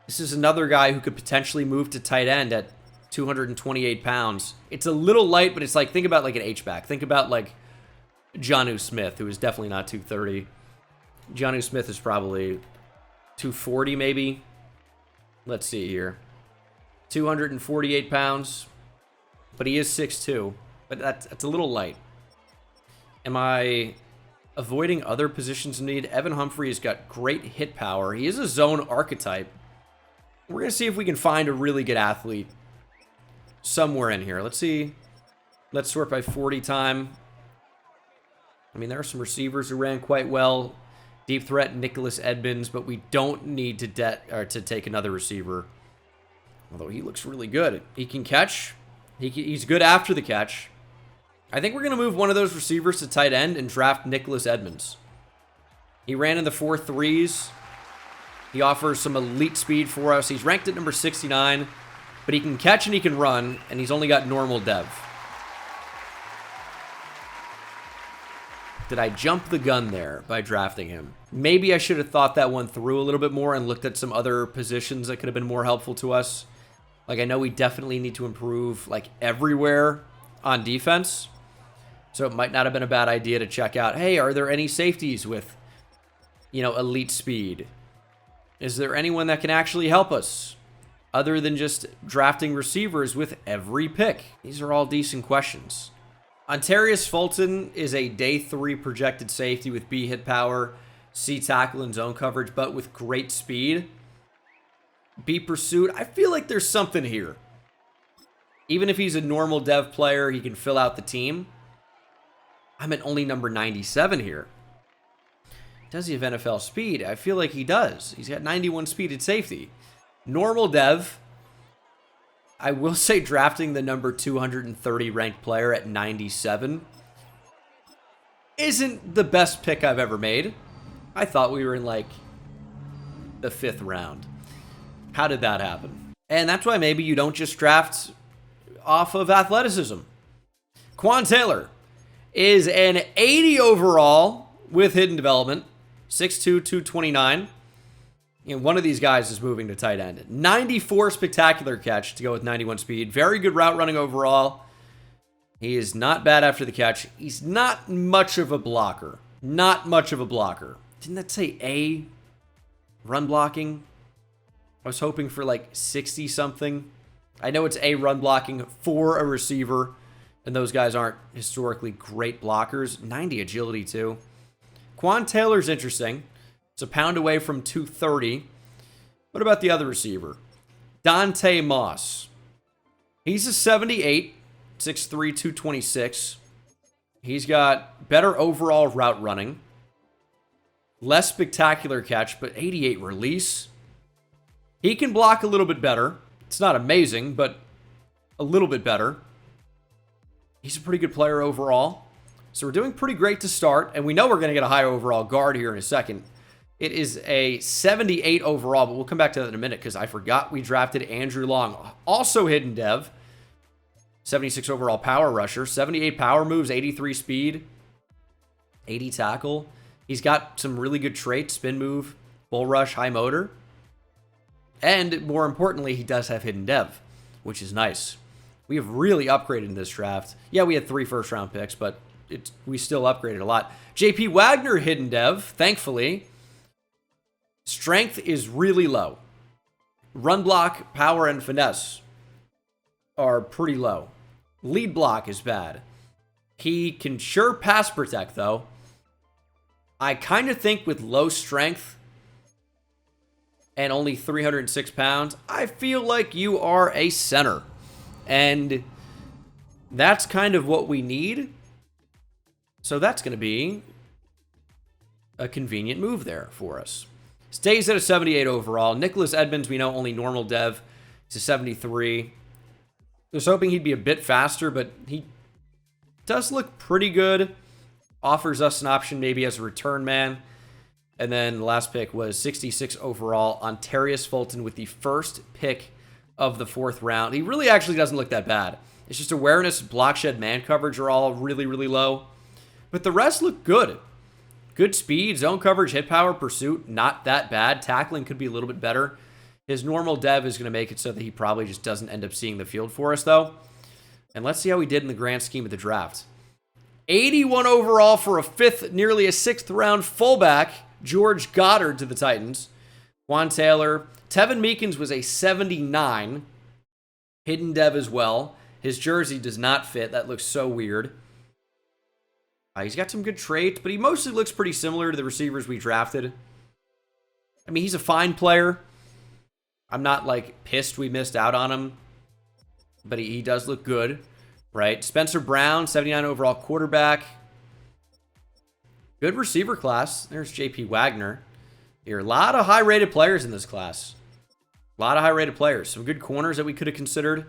This is another guy who could potentially move to tight end at 228 pounds. It's a little light, but it's like, think about like an H-back. Think about like Jonnu Smith, who is definitely not 230. Jonnu Smith is probably 240 maybe. Let's see here. 248 pounds, but he is 6'2", but that's a little light. Am I avoiding other positions in need? Evan Humphrey has got great hit power. He is a zone archetype. We're going to see if we can find a really good athlete somewhere in here. Let's see. Let's sort by 40 time. I mean, there are some receivers who ran quite well. Deep threat, Nicholas Edmonds, but we don't need to take another receiver. Although he looks really good. He can catch. He's good after the catch. I think we're going to move one of those receivers to tight end and draft Nicholas Edmonds. He ran in the 4.3s. He offers some elite speed for us. He's ranked at number 69, but he can catch and he can run, and he's only got normal dev. Did I jump the gun there by drafting him? Maybe I should have thought that one through a little bit more and looked at some other positions that could have been more helpful to us. Like, I know we definitely need to improve, like, everywhere on defense. So it might not have been a bad idea to check out, hey, are there any safeties with, elite speed? Is there anyone that can actually help us other than just drafting receivers with every pick? These are all decent questions. Ontarius Fulton is a day 3 projected safety with B hit power, C tackle and zone coverage, but with great speed. B pursuit. I feel like there's something here. Even if he's a normal dev player, he can fill out the team. I'm at only number 97 here. Does he have NFL speed? I feel like he does. He's got 91 speed at safety. Normal dev. I will say drafting the number 230 ranked player at 97 isn't the best pick I've ever made. I thought we were in like the 5th round. How did that happen? And that's why maybe you don't just draft off of athleticism. Quan Taylor is an 80 overall with hidden development, 6'2", 229. And one of these guys is moving to tight end. 94 spectacular catch to go with 91 speed. Very good route running overall. He is not bad after the catch. He's not much of a blocker. Not much of a blocker. Didn't that say A? Run blocking? I was hoping for like 60 something. I know it's A run blocking for a receiver, and those guys aren't historically great blockers. 90 agility too. Quan Taylor's interesting. It's a pound away from 230. What about the other receiver? Dante Moss. He's a 78, 6'3", 226. He's got better overall route running. Less spectacular catch, but 88 release. He can block a little bit better. It's not amazing, but a little bit better. He's a pretty good player overall. So we're doing pretty great to start, and we know we're going to get a high overall guard here in a second. It is a 78 overall, but we'll come back to that in a minute because I forgot we drafted Andrew Long. Also hidden dev. 76 overall power rusher. 78 power moves, 83 speed, 80 tackle. He's got some really good traits. Spin move, bull rush, high motor. And more importantly, he does have hidden dev, which is nice. We have really upgraded in this draft. Yeah, we had 3 first-round picks, but we still upgraded a lot. JP Wagner, hidden dev, thankfully. Strength is really low. Run block, power, and finesse are pretty low. Lead block is bad. He can sure pass protect, though. I kind of think with low strength and only 306 pounds, I feel like you are a center. And that's kind of what we need. So that's going to be a convenient move there for us. Stays at a 78 overall. Nicholas Edmonds, we know only normal dev. He's a 73. I was hoping he'd be a bit faster, but he does look pretty good. Offers us an option maybe as a return man. And then the last pick was 66 overall. Ontarius Fulton with the first pick of the 4th round. He really actually doesn't look that bad. It's just awareness, block shed, man coverage are all really, really low. But the rest look good. Good speed, zone coverage, hit power, pursuit, not that bad. Tackling could be a little bit better. His normal dev is going to make it so that he probably just doesn't end up seeing the field for us, though. And let's see how he did in the grand scheme of the draft. 81 overall for a 5th, nearly a 6th round fullback. George Goddard to the Titans. Quan Taylor. Tevin Meekins was a 79. Hidden dev as well. His jersey does not fit. That looks so weird. He's got some good traits, but he mostly looks pretty similar to the receivers we drafted. I mean, he's a fine player. I'm not, like, pissed we missed out on him, but he does look good, right? Spencer Brown, 79 overall quarterback. Good receiver class. There's JP Wagner. Here, a lot of high-rated players in this class. A lot of high-rated players. Some good corners that we could have considered.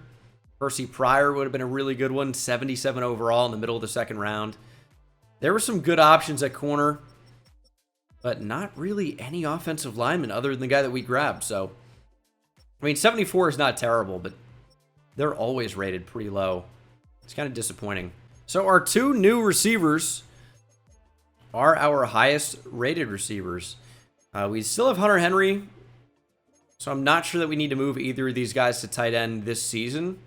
Percy Pryor would have been a really good one. 77 overall in the middle of the 2nd round. There were some good options at corner, but not really any offensive lineman other than the guy that we grabbed. So, I mean, 74 is not terrible, but they're always rated pretty low. It's kind of disappointing. So our 2 new receivers are our highest rated receivers. We still have Hunter Henry, so I'm not sure that we need to move either of these guys to tight end this season,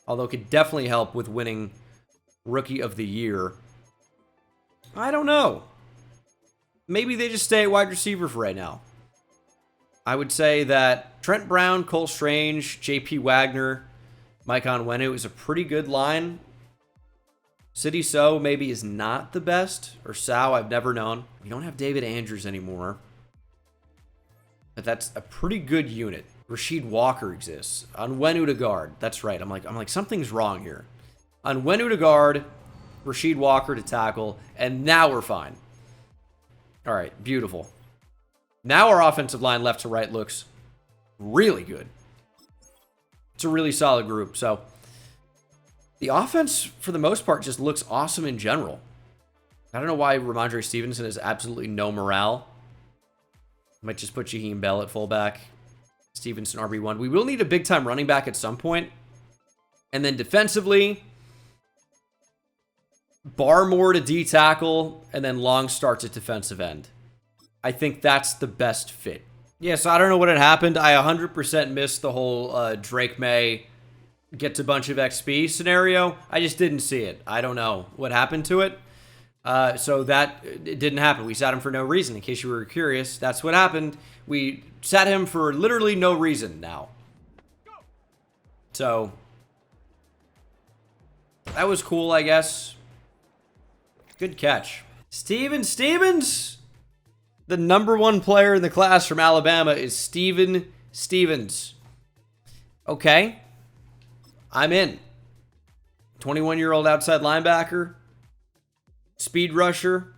although it could definitely help with winning Rookie of the Year. I don't know. Maybe they just stay at wide receiver for right now. I would say that Trent Brown, Cole Strange, JP Wagner, Mike Onwenu is a pretty good line. City So maybe is not the best, or Sao, I've never known. We don't have David Andrews anymore, but that's a pretty good unit. Rasheed Walker exists. Onwenu to guard. That's right. I'm like something's wrong here. Onwenu to guard, Rasheed Walker to tackle, and now we're fine. All right, beautiful. Now our offensive line left to right looks really good. It's a really solid group. So the offense, for the most part, just looks awesome in general. I don't know why Ramondre Stevenson has absolutely no morale. Might just put Jaheim Bell at fullback. Stevenson RB1. We will need a big-time running back at some point. And then defensively, Barmore to D-tackle, and then Long starts at defensive end. I think that's the best fit. Yeah, so I don't know what had happened. I 100% missed the whole Drake May gets a bunch of XP scenario. I just didn't see it. I don't know what happened to it. So that it didn't happen. We sat him for no reason. In case you were curious, that's what happened. We sat him for literally no reason now. So that was cool, I guess. Good catch. Steven Stevens! The #1 player in the class from Alabama is Steven Stevens. Okay. I'm in. 21-year-old outside linebacker. Speed rusher.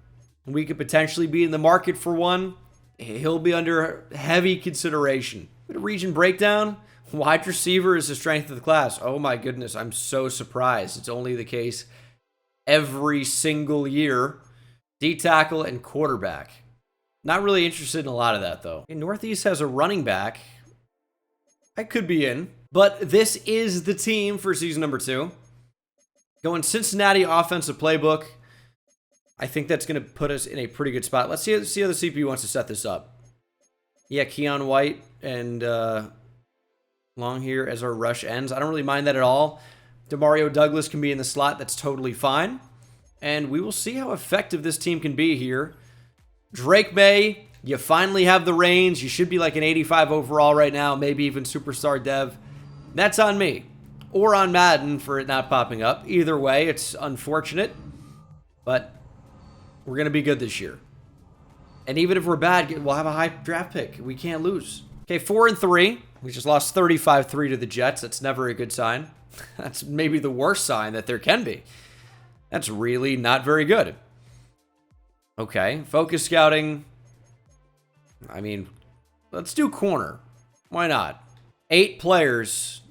We could potentially be in the market for one. He'll be under heavy consideration. A region breakdown. Wide receiver is the strength of the class. Oh my goodness, I'm so surprised. It's only the case every single year. D-tackle and quarterback. Not really interested in a lot of that, though. Northeast has a running back. I could be in. But this is the team for season number 2. Going Cincinnati offensive playbook. I think that's going to put us in a pretty good spot. Let's see how the CPU wants to set this up. Yeah, Keon White and Long here as our rush ends. I don't really mind that at all. Demario Douglas can be in the slot. That's totally fine. And we will see how effective this team can be here. Drake May, you finally have the reins. You should be like an 85 overall right now, maybe even superstar dev. That's on me. Or on Madden for it not popping up. Either way, it's unfortunate. But we're going to be good this year. And even if we're bad, we'll have a high draft pick. We can't lose. Okay, 4-3. We just lost 35-3 to the Jets. That's never a good sign. That's maybe the worst sign that there can be. That's really not very good. Okay, focus scouting. I mean, let's do corner. Why not? 8 players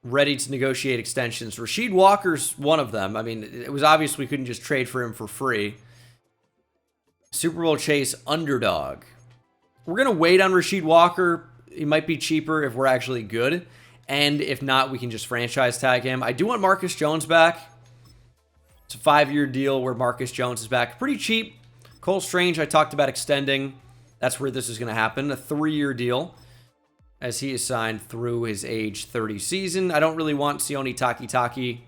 ready to negotiate extensions. Rasheed Walker's one of them. I mean, it was obvious we couldn't just trade for him for free. Super Bowl chase underdog. We're going to wait on Rasheed Walker. He might be cheaper if we're actually good. And if not, we can just franchise tag him. I do want Marcus Jones back. It's a 5-year deal where Marcus Jones is back. Pretty cheap. Cole Strange, I talked about extending. That's where this is going to happen. A 3-year deal as he is signed through his age 30 season. I don't really want Sione Takitaki.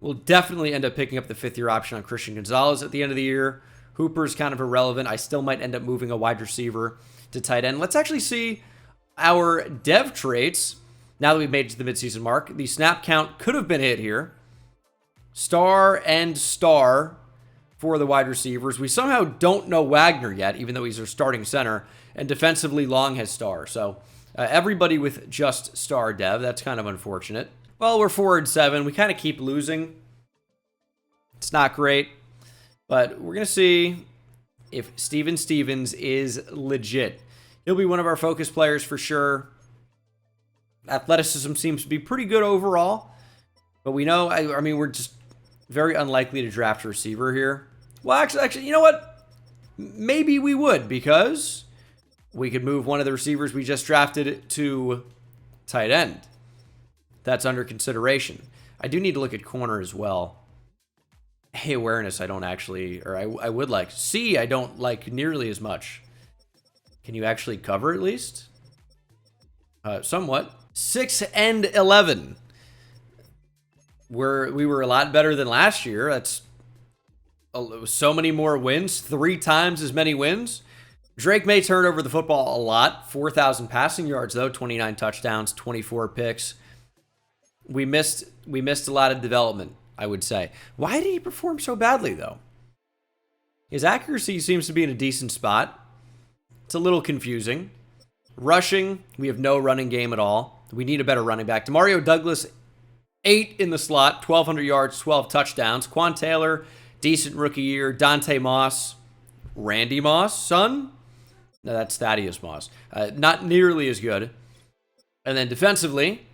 We'll definitely end up picking up the 5th-year option on Christian Gonzalez at the end of the year. Hooper's kind of irrelevant. I still might end up moving a wide receiver to tight end. Let's actually see our dev traits now that we've made it to the midseason mark. The snap count could have been hit here. Star and star for the wide receivers. We somehow don't know Wagner yet, even though he's our starting center. And defensively, Long has star. So everybody with just star dev. That's kind of unfortunate. Well, we're 4-7. We kind of keep losing. It's not great. But we're going to see if Steven Stevens is legit. He'll be one of our focus players for sure. Athleticism seems to be pretty good overall. But we know, I mean, we're just very unlikely to draft a receiver here. Well, actually, you know what? Maybe we would, because we could move one of the receivers we just drafted to tight end. That's under consideration. I do need to look at corner as well. A, awareness I don't actually, or I would like. C, I don't like nearly as much. Can you actually cover at least? Somewhat. 6-11. We were a lot better than last year. That's so many more wins. 3 times as many wins. Drake May turned over the football a lot. 4,000 passing yards, though. 29 touchdowns, 24 picks. We missed a lot of development, I would say. Why did he perform so badly, though? His accuracy seems to be in a decent spot. It's a little confusing. Rushing, we have no running game at all. We need a better running back. Demario Douglas, 8 in the slot, 1,200 yards, 12 touchdowns. Quan Taylor, decent rookie year. Dante Moss, Randy Moss, son? No, that's Thaddeus Moss. Not nearly as good. And then defensively,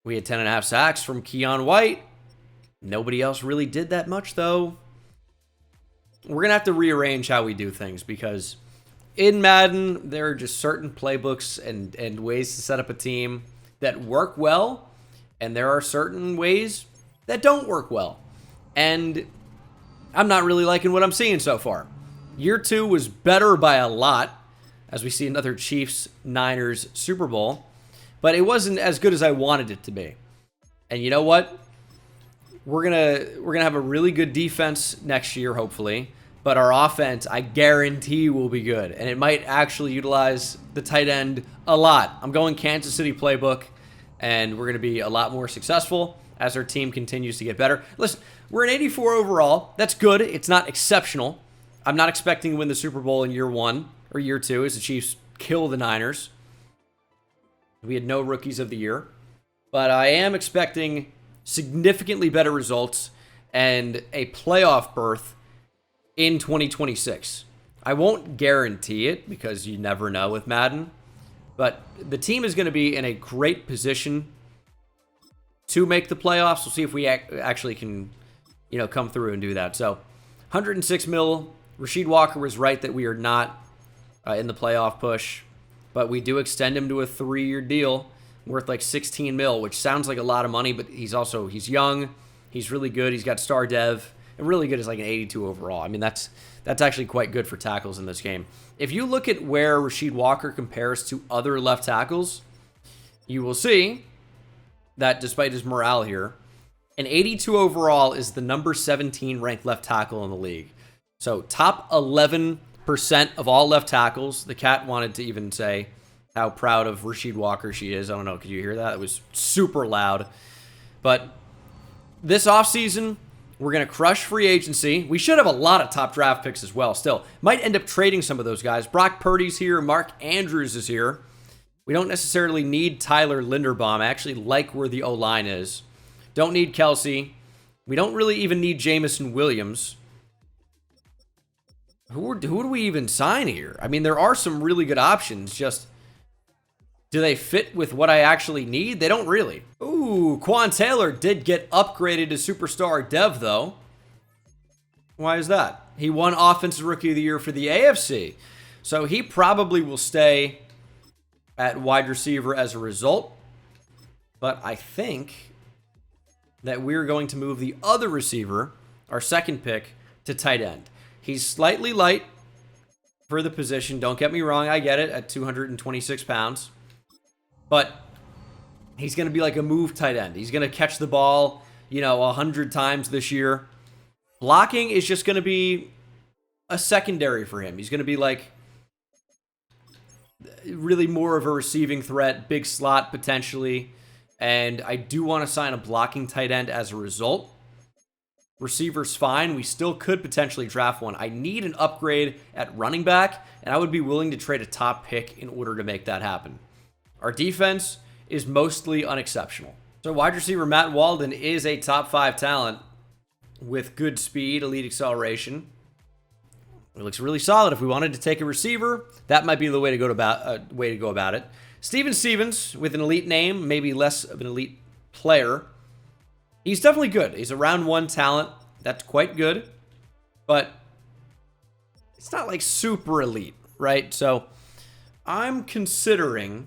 we had 10.5 sacks from Keon White. Nobody else really did that much, though. we're going to have to rearrange how we do things, because in Madden, there are just certain playbooks and ways to set up a team that work well, and there are certain ways that don't work well. And I'm not really liking what I'm seeing so far. Year 2 was better by a lot, as we see another Chiefs-Niners Super Bowl, but it wasn't as good as I wanted it to be. And you know what? We're gonna have a really good defense next year, hopefully. But our offense, I guarantee, will be good. And it might actually utilize the tight end a lot. I'm going Kansas City playbook, and we're going to be a lot more successful as our team continues to get better. Listen, we're an 84 overall. That's good. It's not exceptional. I'm not expecting to win the Super Bowl in year 1 or year 2 as the Chiefs kill the Niners. We had no rookies of the year. But I am expecting significantly better results and a playoff berth in 2026. I won't guarantee it, because you never know with Madden, but the team is going to be in a great position to make the playoffs. We'll see if we actually can, come through and do that. So 106 mil. Rasheed Walker was right that we are not in the playoff push, but we do extend him to a 3-year deal worth like 16 mil, which sounds like a lot of money, but he's young. He's really good. He's got star dev. And really good is like an 82 overall. I mean, that's actually quite good for tackles in this game. If you look at where Rasheed Walker compares to other left tackles, you will see that despite his morale here, an 82 overall is the number 17 ranked left tackle in the league. So top 11% of all left tackles. The cat wanted to even say how proud of Rasheed Walker she is. I don't know. Could you hear that? It was super loud. But this offseason, we're going to crush free agency. We should have a lot of top draft picks as well still. Might end up trading some of those guys. Brock Purdy's here. Mark Andrews is here. We don't necessarily need Tyler Linderbaum. I actually like where the O-line is. Don't need Kelsey. We don't really even need Jamison Williams. Who do we even sign here? I mean, there are some really good options. Just, do they fit with what I actually need? They don't really. Ooh, Quan Taylor did get upgraded to Superstar Dev, though. Why is that? He won Offensive Rookie of the Year for the AFC. So he probably will stay at wide receiver as a result. But I think that we're going to move the other receiver, our second pick, to tight end. He's slightly light for the position. Don't get me wrong. I get it at 226 pounds. But he's going to be like a move tight end. He's going to catch the ball, 100 times this year. Blocking is just going to be a secondary for him. He's going to be like really more of a receiving threat, big slot potentially. And I do want to sign a blocking tight end as a result. Receiver's fine. We still could potentially draft one. I need an upgrade at running back, and I would be willing to trade a top pick in order to make that happen. Our defense is mostly unexceptional. So wide receiver Matt Walden is a top 5 talent with good speed, elite acceleration. It looks really solid. If we wanted to take a receiver, that might be the way to go about it. Steven Stevens with an elite name, maybe less of an elite player. He's definitely good. He's a round 1 talent. That's quite good. But it's not like super elite, right? So I'm considering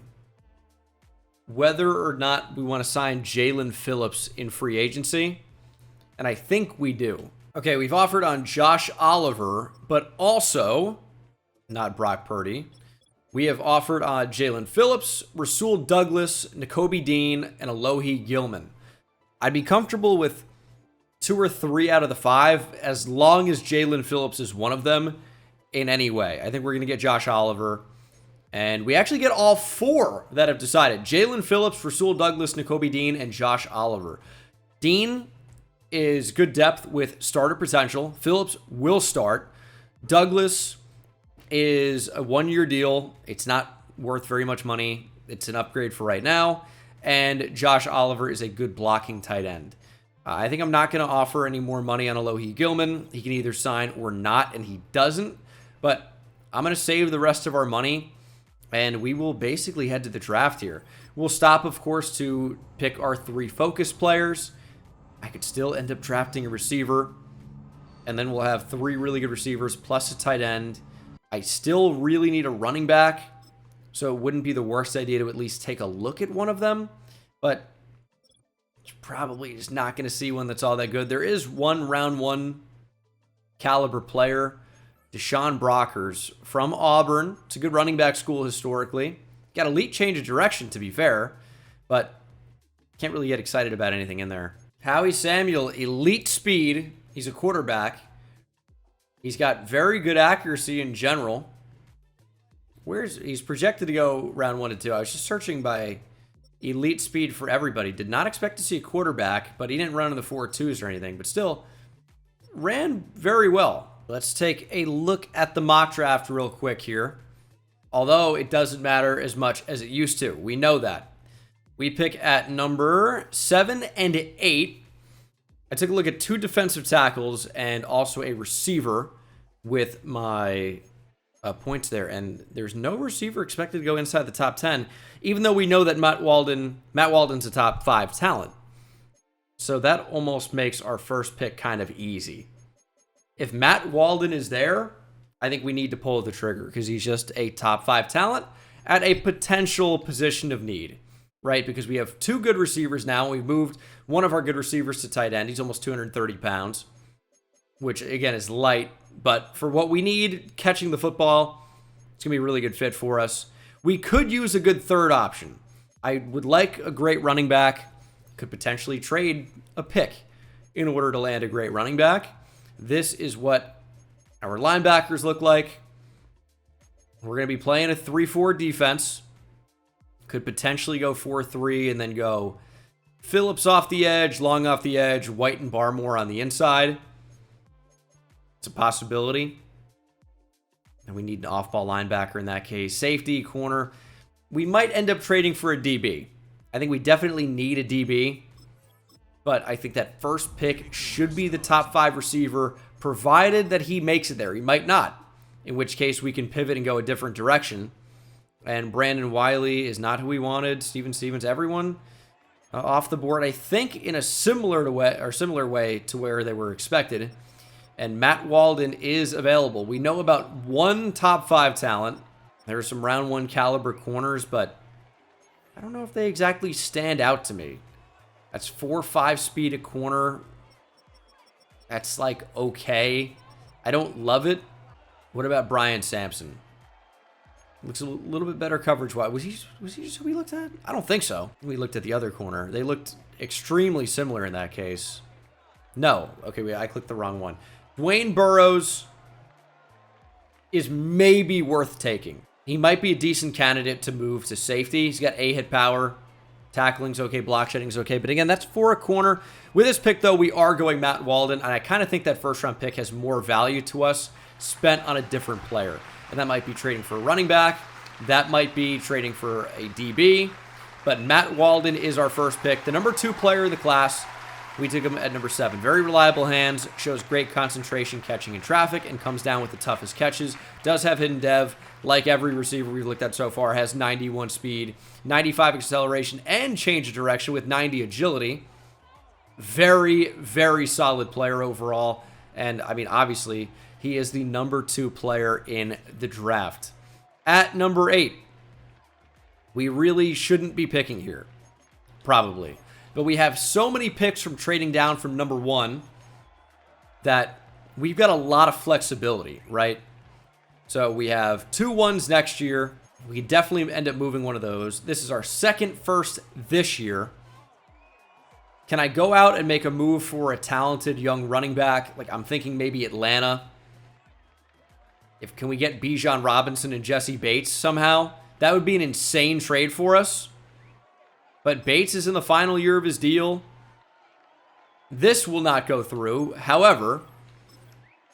whether or not we want to sign Jalen Phillips in free agency. And I think we do. Okay, we've offered on Josh Oliver, but also not Brock Purdy. We have offered on Jalen Phillips, Rasul Douglas, Nakobe Dean, and Alohi Gilman. I'd be comfortable with 2 or 3 out of the 5 as long as Jalen Phillips is one of them in any way. I think we're going to get Josh Oliver. And we actually get all 4 that have decided. Jalen Phillips, Rasul Douglas, Nakobe Dean, and Josh Oliver. Dean is good depth with starter potential. Phillips will start. Douglas is a 1-year deal. It's not worth very much money. It's an upgrade for right now. And Josh Oliver is a good blocking tight end. I think I'm not going to offer any more money on Alohi Gilman. He can either sign or not, and he doesn't. But I'm going to save the rest of our money, and we will basically head to the draft here. We'll stop, of course, to pick our 3 focus players. I could still end up drafting a receiver. And then we'll have 3 really good receivers plus a tight end. I still really need a running back, so it wouldn't be the worst idea to at least take a look at one of them. But you're probably just not going to see one that's all that good. There is one round 1 caliber player, Deshaun Brockers from Auburn. It's a good running back school historically. Got elite change of direction, to be fair, but can't really get excited about anything in there. Howie Samuel, elite speed. He's a quarterback. He's got very good accuracy in general. He's projected to go round 1 to 2. I was just searching by elite speed for everybody. Did not expect to see a quarterback, but he didn't run in the 4.2s or anything, but still ran very well. Let's take a look at the mock draft real quick here. Although it doesn't matter as much as it used to. We know that. We pick at number 7 and 8. I took a look at 2 defensive tackles and also a receiver with my points there. And there's no receiver expected to go inside the top 10, even though we know that Matt Walden's a top 5 talent. So that almost makes our first pick kind of easy. If Matt Walden is there, I think we need to pull the trigger because he's just a top 5 talent at a potential position of need, right? Because we have 2 good receivers now. We've moved one of our good receivers to tight end. He's almost 230 pounds, which again is light, but for what we need, catching the football, it's going to be a really good fit for us. We could use a good third option. I would like a great running back. Could potentially trade a pick in order to land a great running back. This is what our linebackers look like. We're going to be playing a 3-4 defense. Could potentially go 4-3 and then go Phillips off the edge, Long off the edge, White and Barmore on the inside. It's a possibility. And we need an off-ball linebacker in that case. Safety, corner. We might end up trading for a DB. I think we definitely need a DB. But I think that first pick should be the top 5 receiver, provided that he makes it there. He might not, in which case we can pivot and go a different direction. And Brandon Wiley is not who we wanted. Steven Stevens, everyone off the board, I think, in a similar way to where they were expected. And Matt Walden is available. We know about 1 top 5 talent. There are some round 1 caliber corners, but I don't know if they exactly stand out to me. That's 4.5 speed at corner. That's like okay. I don't love it. What about Brian Sampson? Looks a little bit better coverage-wise. Was he just who we looked at? I don't think so. We looked at the other corner. They looked extremely similar in that case. No. Okay, wait, I clicked the wrong one. Dwayne Burrows is maybe worth taking. He might be a decent candidate to move to safety. He's got A-hit power. Tackling's okay. Block shedding's okay. But again, that's for a corner. With this pick, though, we are going Matt Walden. And I kind of think that first-round pick has more value to us spent on a different player. And that might be trading for a running back. That might be trading for a DB. But Matt Walden is our first pick. The number 2 player in the class. We took him at number 7. Very reliable hands. Shows great concentration catching in traffic. And comes down with the toughest catches. Does have hidden dev. Like every receiver we've looked at so far. Has 91 speed. 95 acceleration. And change of direction with 90 agility. Very, very solid player overall. And, I mean, obviously, he is the number 2 player in the draft. At number 8, we really shouldn't be picking here. Probably. But we have so many picks from trading down from number 1 that we've got a lot of flexibility, right? So we have 2 1s next year. We could definitely end up moving one of those. This is our second first this year. Can I go out and make a move for a talented young running back? Like, I'm thinking maybe Atlanta. Can we get Bijan Robinson and Jesse Bates somehow? That would be an insane trade for us. But Bates is in the final year of his deal. This will not go through. However,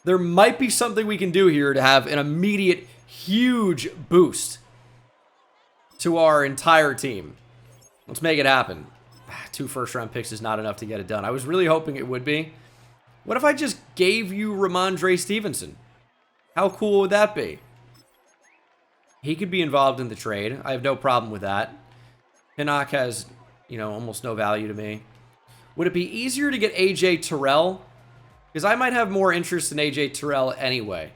there might be something we can do here to have an immediate, huge boost to our entire team. Let's make it happen. 2 first-round picks is not enough to get it done. I was really hoping it would be. What if I just gave you Ramondre Stevenson? How cool would that be? He could be involved in the trade. I have no problem with that. Pinnock has, almost no value to me. Would it be easier to get A.J. Terrell Because I might have more interest in AJ Terrell anyway.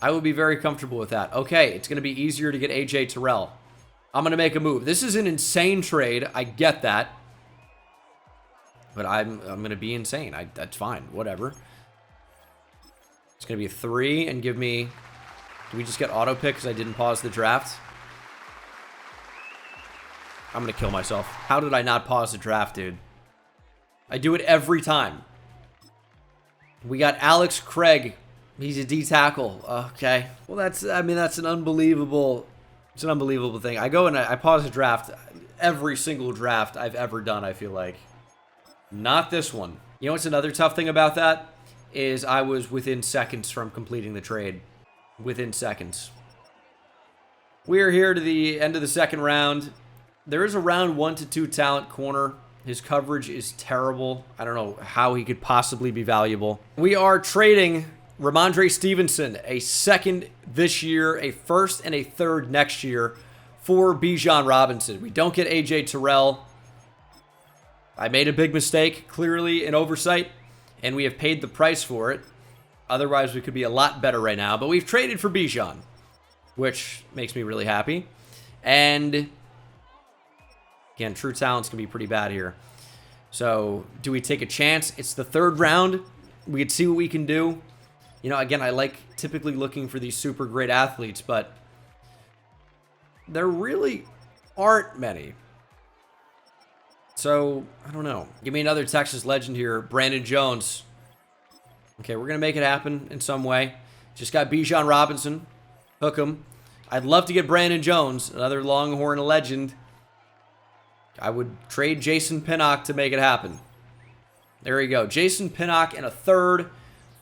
I would be very comfortable with that. Okay, it's going to be easier to get AJ Terrell. I'm going to make a move. This is an insane trade. I get that. But I'm going to be insane. That's fine. Whatever. It's going to be a 3 and give me... Do we just get auto pick because I didn't pause the draft? I'm going to kill myself. How did I not pause the draft, dude? I do it every time. We got Alex Craig. He's a D tackle. Okay. Well, that's an unbelievable... It's an unbelievable thing. I go and I pause the draft. Every single draft I've ever done, I feel like. Not this one. You know what's another tough thing about that? Is I was within seconds from completing the trade. Within seconds. We're here to the end of the second round. There is a round 1 to 2 talent corner. His coverage is terrible. I don't know how he could possibly be valuable. We are trading Ramondre Stevenson, a 2nd this year, a 1st and a 3rd next year for Bijan Robinson. We don't get AJ Terrell. I made a big mistake, clearly an oversight, and we have paid the price for it. Otherwise, we could be a lot better right now. But we've traded for Bijan, which makes me really happy. And again, true talents can be pretty bad here. So do we take a chance? It's the 3rd round. We could see what we can do. You know, again, I like typically looking for these super great athletes, but there really aren't many. So, I don't know. Give me another Texas legend here. Brandon Jones. Okay, we're going to make it happen in some way. Just got Bijan Robinson. Hook him. I'd love to get Brandon Jones, another Longhorn legend. I would trade Jason Pinnock to make it happen. There you go. Jason Pinnock and a 3rd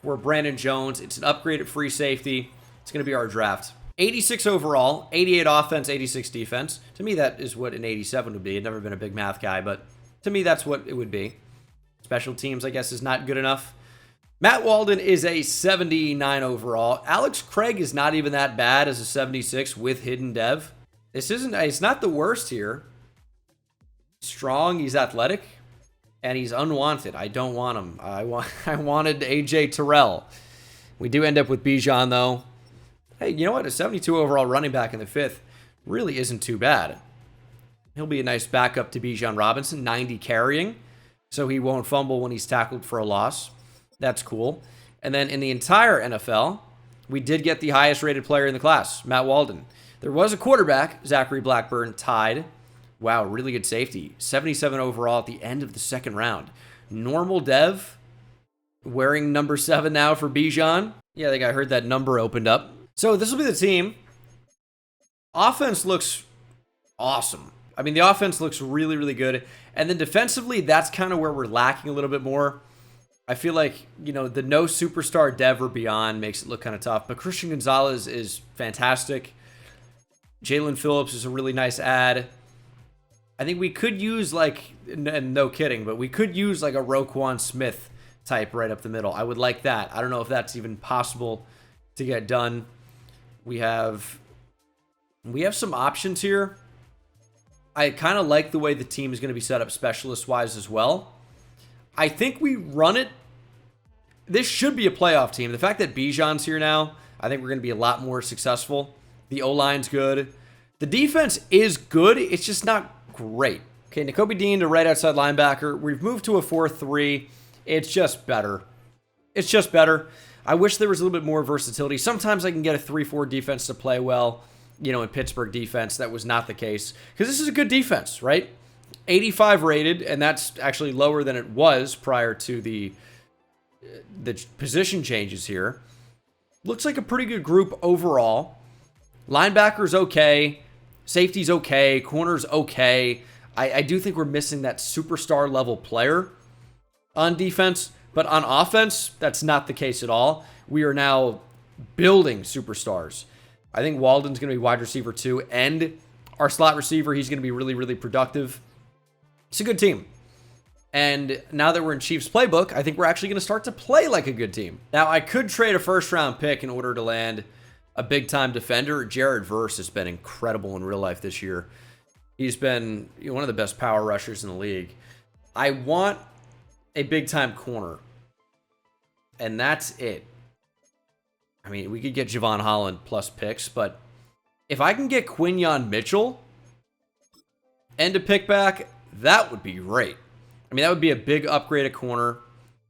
for Brandon Jones. It's an upgrade at free safety. It's going to be our draft. 86 overall, 88 offense, 86 defense. To me, that is what an 87 would be. I've never been a big math guy, but to me, that's what it would be. Special teams, I guess, is not good enough. Matt Walden is a 79 overall. Alex Craig is not even that bad as a 76 with hidden dev. It's not the worst here. Strong, he's athletic, and he's unwanted. I don't want him. I wanted AJ Terrell. We do end up with Bijan, though. Hey, you know what? A 72 overall running back in the 5th really isn't too bad. He'll be a nice backup to Bijan Robinson, 90 carrying, so he won't fumble when he's tackled for a loss. That's cool. And then in the entire NFL, we did get the highest rated player in the class, Matt Walden. There was a quarterback, Zachary Blackburn, tied. Wow, really good safety. 77 overall at the end of the 2nd round. Normal dev, wearing number 7 now for Bijan. Yeah, I think I heard that number opened up. So this will be the team. Offense looks awesome. I mean, the offense looks really, really good. And then defensively, that's kind of where we're lacking a little bit more. I feel like, you know, the no superstar dev or beyond makes it look kind of tough. But Christian Gonzalez is fantastic. Jalen Phillips is a really nice add. I think we could use, like, and no kidding, but we could use like a Roquan Smith type right up the middle. I would like that. I don't know if that's even possible to get done. We have some options here. I kind of like the way the team is going to be set up specialist-wise as well. I think we run it. This should be a playoff team. The fact that Bijan's here now, I think we're going to be a lot more successful. The O-line's good. The defense is good. It's just not great. Okay, Nakobe Dean to right outside linebacker. We've moved to a 4-3. It's just better. It's just better. I wish there was a little bit more versatility. Sometimes I can get a 3-4 defense to play well, you know, in Pittsburgh defense. That was not the case. Because this is a good defense, right? 85 rated, and that's actually lower than it was prior to the position changes here. Looks like a pretty good group overall. Linebackers okay. Safety's okay. Corner's okay. I do think we're missing that superstar level player on defense. But on offense, that's not the case at all. We are now building superstars. I think Walden's going to be wide receiver 2. And our slot receiver, he's going to be really, really productive. It's a good team. And now that we're in Chiefs playbook, I think we're actually going to start to play like a good team. Now, I could trade a first-round pick in order to land a big-time defender. Jared Verse has been incredible in real life this year. He's been one of the best power rushers in the league. I want a big-time corner. And that's it. I mean, we could get Javon Holland plus picks, but if I can get Quinyon Mitchell and a pick back, that would be great. I mean, that would be a big upgrade at corner.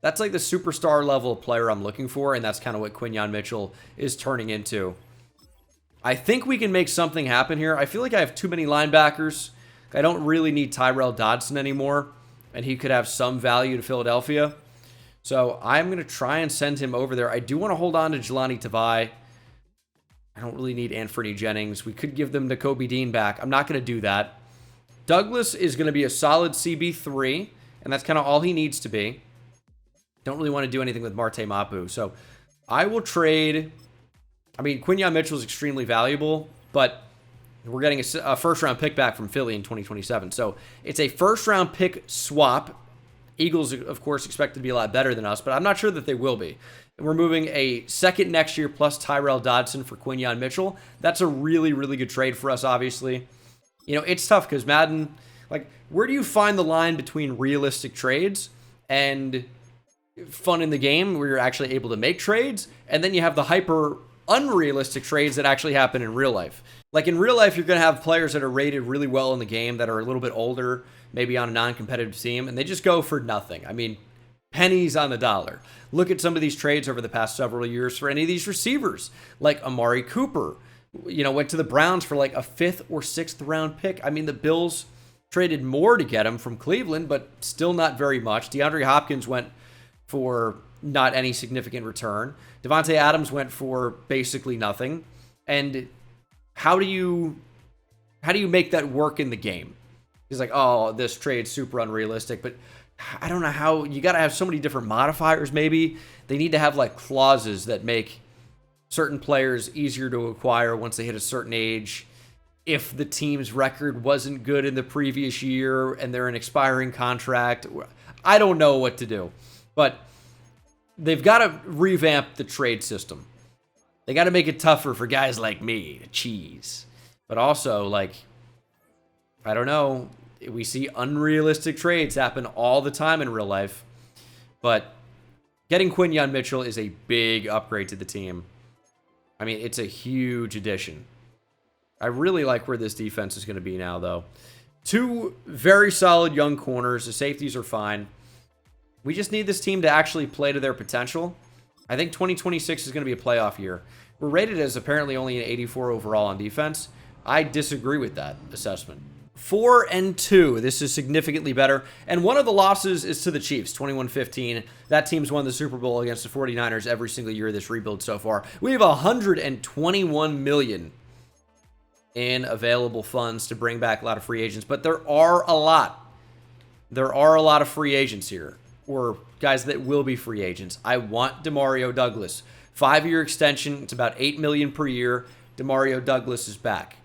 That's like the superstar level player I'm looking for, and that's kind of what Quinyon Mitchell is turning into. I think we can make something happen here. I feel like I have too many linebackers. I don't really need Tyrell Dodson anymore, and he could have some value to Philadelphia. So I'm going to try and send him over there. I do want to hold on to Jelani Tavai. I don't really need Anthony Jennings. We could give them to Kobe Dean back. I'm not going to do that. Douglas is going to be a solid CB3, and that's kind of all he needs to be. Don't really want to do anything with Marte Mapu. So I will trade. I mean, Quinyon Mitchell is extremely valuable, but we're getting a first-round pick back from Philly in 2027. So it's a first-round pick swap. Eagles, of course, expect to be a lot better than us, but I'm not sure that they will be. And we're moving a second next year plus Tyrell Dodson for Quinyon Mitchell. That's a really, really good trade for us, obviously. You know, it's tough because Madden, like, where do you find the line between realistic trades and fun in the game where you're actually able to make trades? And then you have the hyper unrealistic trades that actually happen in real life. Like in real life, you're going to have players that are rated really well in the game that are a little bit older, maybe on a non-competitive team, and they just go for nothing. I mean, pennies on the dollar. Look at some of these trades over the past several years for any of these receivers, like Amari Cooper, went to the Browns for like a 5th or 6th round pick. I mean, the Bills traded more to get him from Cleveland, but still not very much. DeAndre Hopkins went for not any significant return. Devontae Adams went for basically nothing. And how do you make that work in the game? He's like, oh, this trade's super unrealistic, but I don't know how. You got to have so many different modifiers. Maybe they need to have like clauses that make certain players easier to acquire once they hit a certain age. If the team's record wasn't good in the previous year and they're an expiring contract, I don't know what to do, but they've got to revamp the trade system. They got to make it tougher for guys like me to cheese. But also, like, I don't know. We see unrealistic trades happen all the time in real life. But getting Quinyon Mitchell is a big upgrade to the team. I mean, it's a huge addition. I really like where this defense is going to be now, though. 2 very solid young corners. The safeties are fine. We just need this team to actually play to their potential. I think 2026 is going to be a playoff year. We're rated as apparently only an 84 overall on defense. I disagree with that assessment. 4-2. This is significantly better. And one of the losses is to the Chiefs, 21-15. That team's won the Super Bowl against the 49ers every single year of this rebuild so far. We have $121 million in available funds to bring back a lot of free agents, but there are a lot. There are a lot of free agents here, or guys that will be free agents. I want Demario Douglas. 5-year extension. It's about $8 million per year. Demario Douglas is back.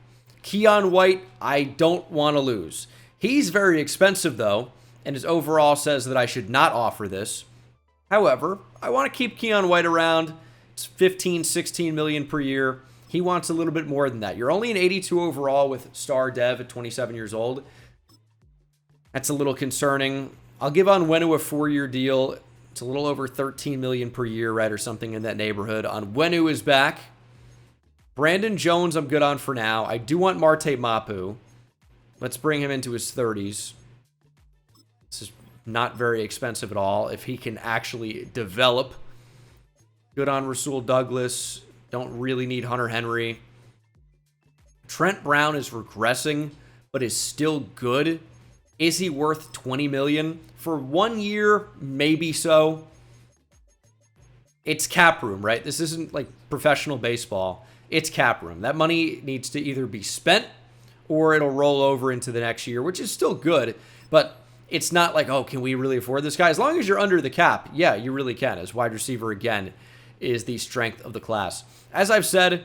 Keon White, I don't want to lose. He's very expensive, though, and his overall says that I should not offer this. However, I want to keep Keon White around. It's $15, $16 million per year. He wants a little bit more than that. You're only an 82 overall with star dev at 27 years old. That's a little concerning. I'll give Onwenu a 4-year deal. It's a little over $13 million per year, right, or something in that neighborhood. Onwenu is back. Brandon Jones, I'm good on for now. I do want Marte Mapu. Let's bring him into his 30s. This is not very expensive at all if he can actually develop. Good on Rasul Douglas. Don't really need Hunter Henry. Trent Brown is regressing, but is still good. Is he worth $20 million? For 1 year, maybe so. It's cap room, right? This isn't like professional baseball. It's cap room. That money needs to either be spent or it'll roll over into the next year, which is still good. But it's not like, oh, can we really afford this guy? As long as you're under the cap, yeah, you really can. As wide receiver, again, is the strength of the class. As I've said,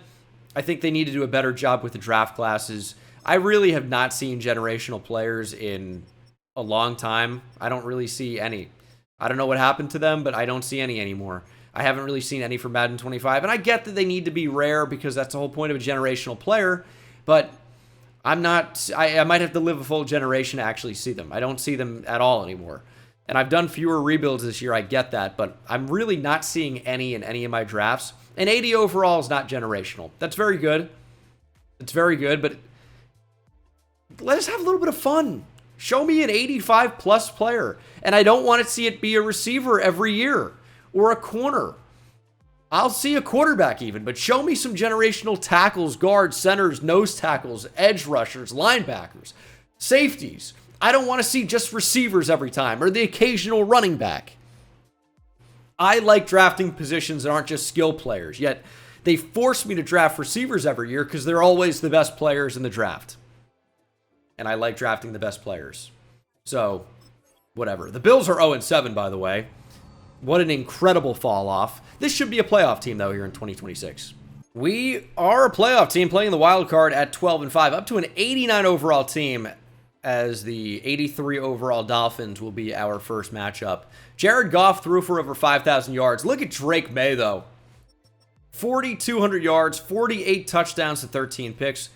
I think they need to do a better job with the draft classes. I really have not seen generational players in a long time. I don't really see any. I don't know what happened to them, but I don't see any anymore. I haven't really seen any for Madden 25, and I get that they need to be rare because that's the whole point of a generational player, but I might have to live a full generation to actually see them. I don't see them at all anymore. And I've done fewer rebuilds this year, I get that, but I'm really not seeing any in any of my drafts. An 80 overall is not generational. That's very good. It's very good, but let us have a little bit of fun. Show me an 85-plus player, and I don't want to see it be a receiver every year or a corner. I'll see a quarterback even, but show me some generational tackles, guards, centers, nose tackles, edge rushers, linebackers, safeties. I don't want to see just receivers every time or the occasional running back. I like drafting positions that aren't just skill players, yet they force me to draft receivers every year because they're always the best players in the draft. And I like drafting the best players. So, whatever. The Bills are 0-7, by the way. What an incredible fall off. This should be a playoff team, though, here in 2026. We are a playoff team playing the wild card at 12-5, up to an 89 overall team, as the 83 overall Dolphins will be our first matchup. Jared Goff threw for over 5,000 yards. Look at Drake May, though. 4,200 yards, 48 touchdowns to 13 picks.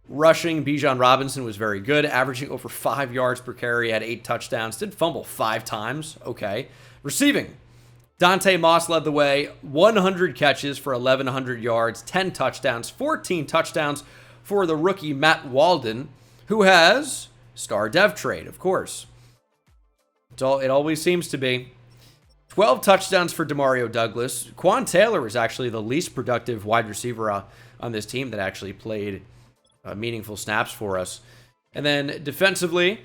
Rushing, Bijan Robinson was very good, averaging over 5 yards per carry, had 8 touchdowns, did fumble 5 times. Okay. Receiving, Dante Moss led the way, 100 catches for 1,100 yards, 10 touchdowns, 14 touchdowns for the rookie Matt Walden, who has star dev trade, of course. It always seems to be. 12 touchdowns for Demario Douglas. Quan Taylor is actually the least productive wide receiver on this team that actually played meaningful snaps for us. And then defensively,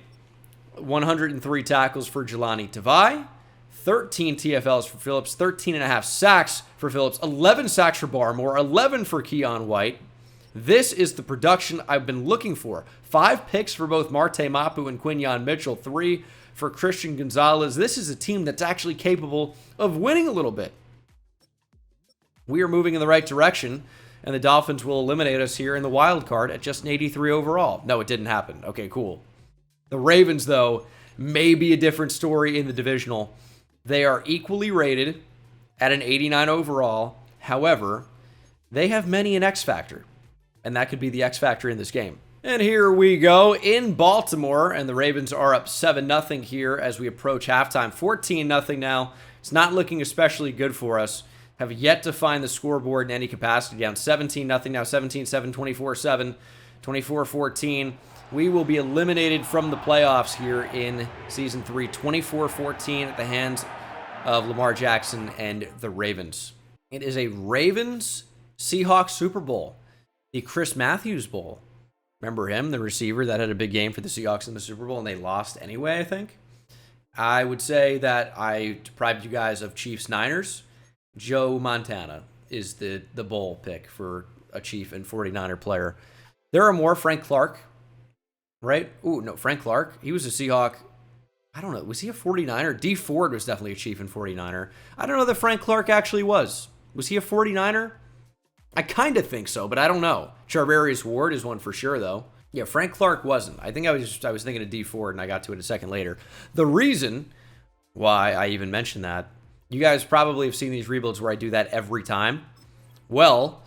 103 tackles for Jelani Tavai, 13 TFLs for Phillips, 13.5 sacks for Phillips, 11 sacks for Barmore, 11 for Keon White. This is the production I've been looking for. 5 picks for both Marte Mapu and Quinyon Mitchell, 3 for Christian Gonzalez. This is a team that's actually capable of winning a little bit. We are moving in the right direction, and the Dolphins will eliminate us here in the wild card at just an 83 overall. No, it didn't happen. Okay, cool. The Ravens, though, may be a different story in the divisional. They are equally rated at an 89 overall. However, they have many an X factor, and that could be the X factor in this game. And here we go in Baltimore, and the Ravens are up 7-0 here as we approach halftime. 14-0 now. It's not looking especially good for us. Have yet to find the scoreboard in any capacity. Down 17-0 now, 17-7, 24-7, 24-14. We will be eliminated from the playoffs here in Season 3, 24-14 at the hands of Lamar Jackson and the Ravens. It is a Ravens-Seahawks Super Bowl, the Chris Matthews Bowl. Remember him, the receiver that had a big game for the Seahawks in the Super Bowl, and they lost anyway, I think? I would say that I deprived you guys of Chiefs-Niners. Joe Montana is the bowl pick for a Chief and 49er player. There are more. Frank Clark, right? Ooh, no, Frank Clark. He was a Seahawk. I don't know. Was he a 49er? D Ford was definitely a Chief and 49er. I don't know that Frank Clark actually was. Was he a 49er? I kind of think so, but I don't know. Charvarius Ward is one for sure, though. Yeah, Frank Clark wasn't. I think I was thinking of D Ford, and I got to it a second later. The reason why I even mentioned that, you guys probably have seen these rebuilds where I do that every time. Well,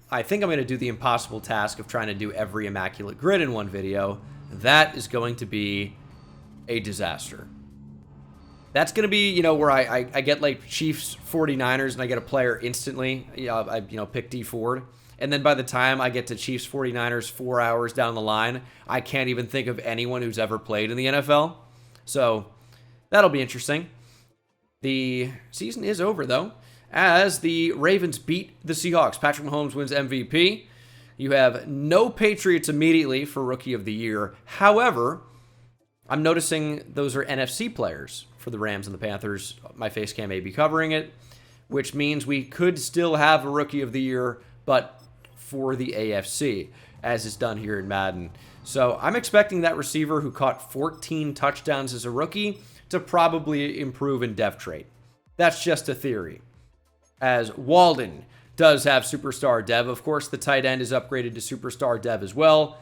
I think I'm going to do the impossible task of trying to do every immaculate grid in one video. That is going to be a disaster. That's going to be, where I get like Chiefs 49ers and I get a player instantly. I pick D Ford. And then by the time I get to Chiefs 49ers 4 hours down the line, I can't even think of anyone who's ever played in the NFL. So that'll be interesting. The season is over, though, as the Ravens beat the Seahawks. Patrick Mahomes wins MVP. You have no Patriots immediately for Rookie of the Year. However, I'm noticing those are NFC players for the Rams and the Panthers. My face cam may be covering it, which means we could still have a Rookie of the Year, but for the AFC, as is done here in Madden. So I'm expecting that receiver who caught 14 touchdowns as a rookie to probably improve in dev trait. That's just a theory. As Walden does have superstar dev. Of course, the tight end is upgraded to superstar dev as well.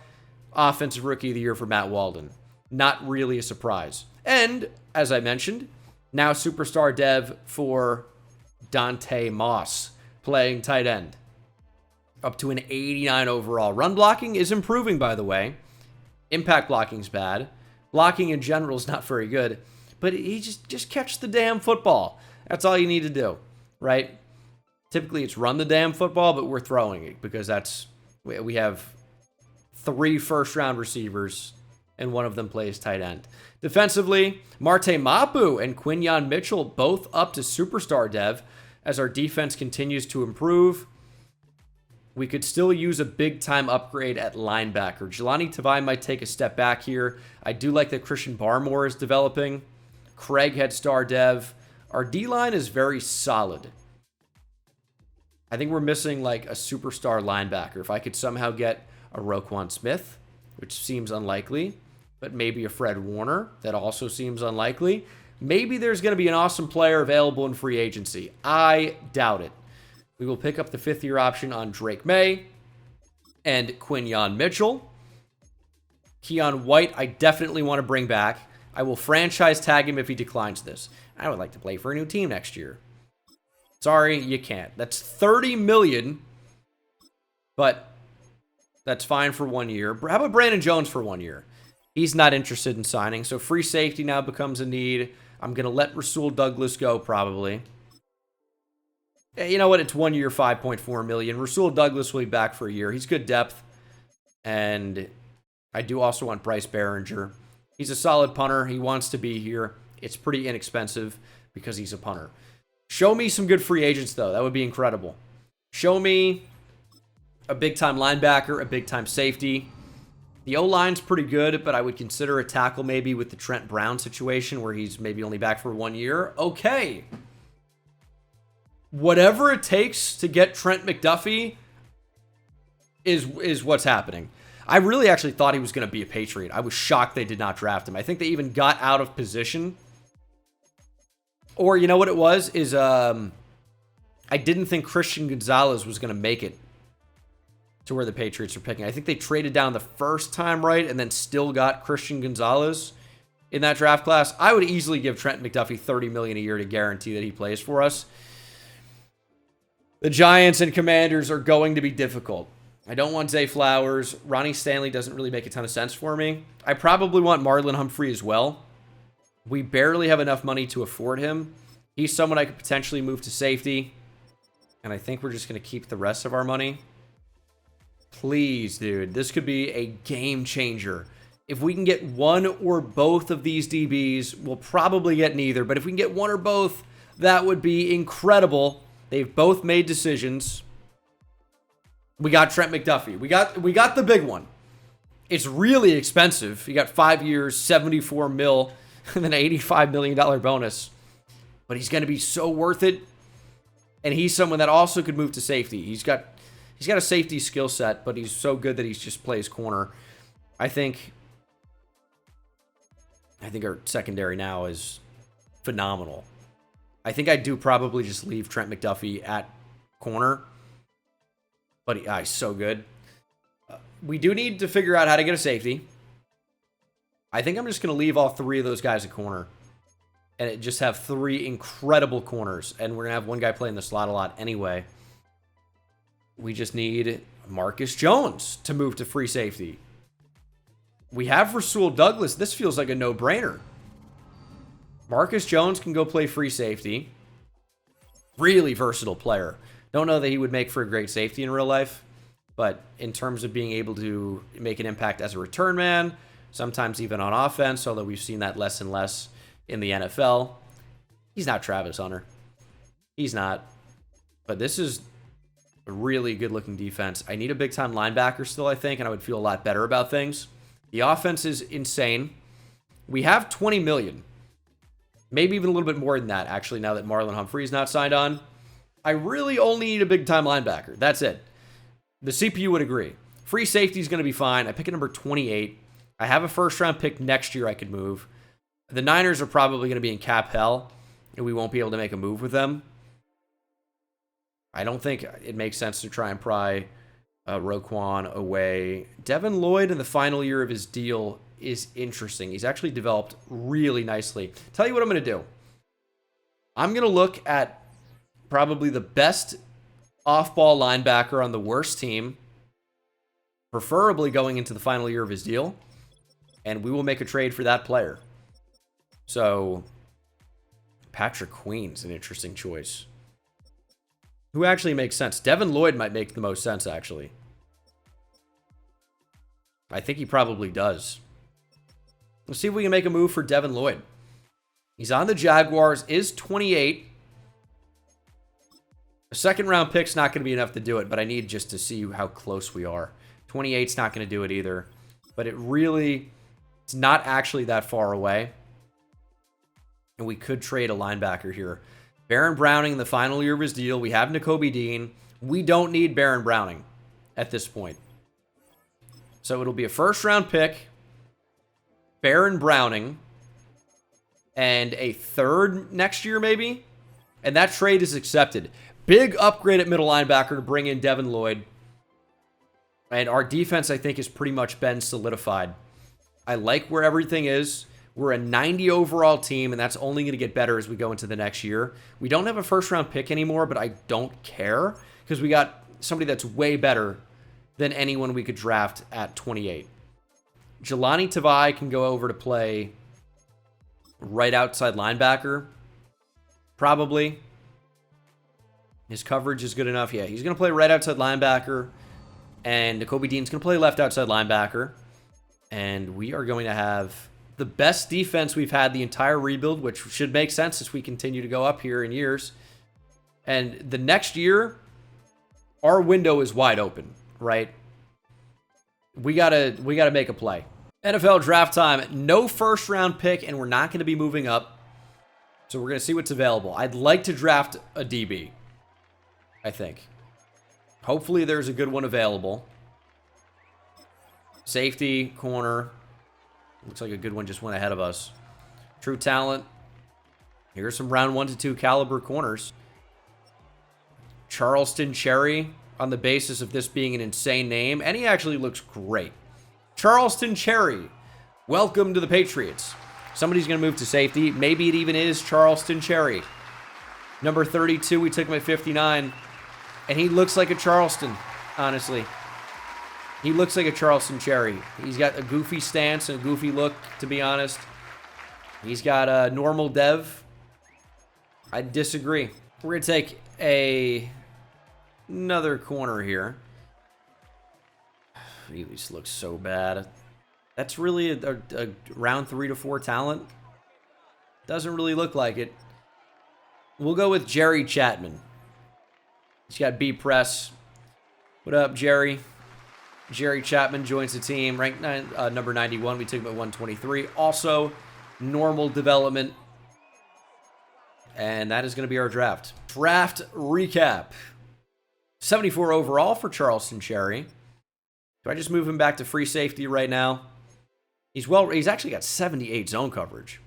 Offensive Rookie of the Year for Matt Walden. Not really a surprise. And, as I mentioned, now superstar dev for Dante Moss, playing tight end. Up to an 89 overall. Run blocking is improving, by the way. Impact blocking's bad. Blocking in general is not very good. But he just catch the damn football. That's all you need to do, right? Typically, it's run the damn football, but we're throwing it because we have 3 first-round receivers, and one of them plays tight end. Defensively, Marte Mapu and Quinyon Mitchell both up to superstar dev as our defense continues to improve. We could still use a big-time upgrade at linebacker. Jelani Tavai might take a step back here. I do like that Christian Barmore is developing. Craig had star dev. Our D-line is very solid. I think we're missing like a superstar linebacker. If I could somehow get a Roquan Smith, which seems unlikely, but maybe a Fred Warner, that also seems unlikely. Maybe there's going to be an awesome player available in free agency. I doubt it. We will pick up the 5th-year option on Drake May and Quinyon Mitchell. Keon White, I definitely want to bring back. I will franchise tag him if he declines this. I would like to play for a new team next year. Sorry, you can't. That's $30 million, but that's fine for 1 year. How about Brandon Jones for 1 year? He's not interested in signing, so free safety now becomes a need. I'm going to let Rasul Douglas go, probably. You know what? It's 1 year, $5.4 million. Rasul Douglas will be back for a year. He's good depth, and I do also want Bryce Behringer. He's a solid punter. He wants to be here. It's pretty inexpensive because he's a punter. Show me some good free agents, though. That would be incredible. Show me a big-time linebacker, a big-time safety. The O-line's pretty good, but I would consider a tackle maybe with the Trent Brown situation where he's maybe only back for 1 year. Okay. Whatever it takes to get Trent McDuffie is what's happening. I really actually thought he was going to be a Patriot. I was shocked they did not draft him. I think they even got out of position. Or, you know what it was? Is I didn't think Christian Gonzalez was going to make it to where the Patriots are picking. I think they traded down the first time right and then still got Christian Gonzalez in that draft class. I would easily give Trent McDuffie $30 million a year to guarantee that he plays for us. The Giants and Commanders are going to be difficult. I don't want Zay Flowers. Ronnie Stanley doesn't really make a ton of sense for me. I probably want Marlon Humphrey as well. We barely have enough money to afford him. He's someone I could potentially move to safety. And I think we're just going to keep the rest of our money. Please, dude. This could be a game changer. If we can get one or both of these DBs, we'll probably get neither. But if we can get one or both, that would be incredible. They've both made decisions. We got Trent McDuffie. We got the big one. It's really expensive. You got 5 years, $74 million, and then an $85 million bonus. But he's going to be so worth it. And he's someone that also could move to safety. He's got a safety skill set, but he's so good that he just plays corner. I think our secondary now is phenomenal. I think I do probably just leave Trent McDuffie at corner. But he's so good. We do need to figure out how to get a safety. I think I'm just going to leave all 3 of those guys at corner. And just have 3 incredible corners. And we're going to have one guy play in the slot a lot anyway. We just need Marcus Jones to move to free safety. We have Rasul Douglas. This feels like a no-brainer. Marcus Jones can go play free safety. Really versatile player. Don't know that he would make for a great safety in real life. But in terms of being able to make an impact as a return man, sometimes even on offense, although we've seen that less and less in the NFL. He's not Travis Hunter. He's not. But this is a really good-looking defense. I need a big-time linebacker still, I think, and I would feel a lot better about things. The offense is insane. We have $20 million. Maybe even a little bit more than that, actually, now that Marlon Humphrey is not signed on. I really only need a big-time linebacker. That's it. The CPU would agree. Free safety is going to be fine. I pick a number 28. I have a first-round pick next year I could move. The Niners are probably going to be in cap hell, and we won't be able to make a move with them. I don't think it makes sense to try and pry Roquan away. Devin Lloyd in the final year of his deal is interesting. He's actually developed really nicely. Tell you what I'm going to do. I'm going to look at probably the best off-ball linebacker on the worst team, preferably going into the final year of his deal, and we will make a trade for that player. So Patrick Queen's an interesting choice. Who actually makes sense? Devin Lloyd might make the most sense, actually. I think he probably does. Let's see if we can make a move for Devin Lloyd. He's on the Jaguars, is 28. A second-round pick's not going to be enough to do it, but I need just to see how close we are. 28's not going to do it either. But it's not actually that far away. And we could trade a linebacker here. Baron Browning in the final year of his deal. We have Nakobe Dean. We don't need Baron Browning at this point. So it'll be a first-round pick, Baron Browning, and a third next year maybe. And that trade is accepted. Big upgrade at middle linebacker to bring in Devin Lloyd. And our defense, I think, has pretty much been solidified. I like where everything is. We're a 90 overall team, and that's only going to get better as we go into the next year. We don't have a first-round pick anymore, but I don't care because we got somebody that's way better than anyone we could draft at 28. Jelani Tavai can go over to play right outside linebacker, probably. His coverage is good enough. Yeah, he's going to play right outside linebacker, and Nakobe Dean's going to play left outside linebacker. And we are going to have the best defense we've had the entire rebuild, which should make sense as we continue to go up here in years. And the next year, our window is wide open, right? We gotta make a play. NFL draft time, no first round pick, and we're not going to be moving up. So we're going to see what's available. I'd like to draft a DB, I think. Hopefully there's a good one available. Safety, corner. Looks like a good one just went ahead of us. True talent. Here's some round 1 to 2 caliber corners. Charleston Cherry, on the basis of this being an insane name, and he actually looks great. Charleston Cherry, welcome to the Patriots. Somebody's going to move to safety. Maybe it even is Charleston Cherry. Number 32, we took him at 59, and he looks like a Charleston, honestly. He looks like a Charleston Cherry. He's got a goofy stance and a goofy look, to be honest. He's got a normal dev. I disagree. We're going to take another corner here. He just looks so bad. That's really a round 3 to 4 talent. Doesn't really look like it. We'll go with Jerry Chapman. He's got B press. What up, Jerry? Jerry Chapman joins the team, ranked number 91. We took him at 123. Also, normal development. And that is going to be our draft. Draft recap. 74 overall for Charleston Cherry. Do I just move him back to free safety right now? He's actually got 78 zone coverage.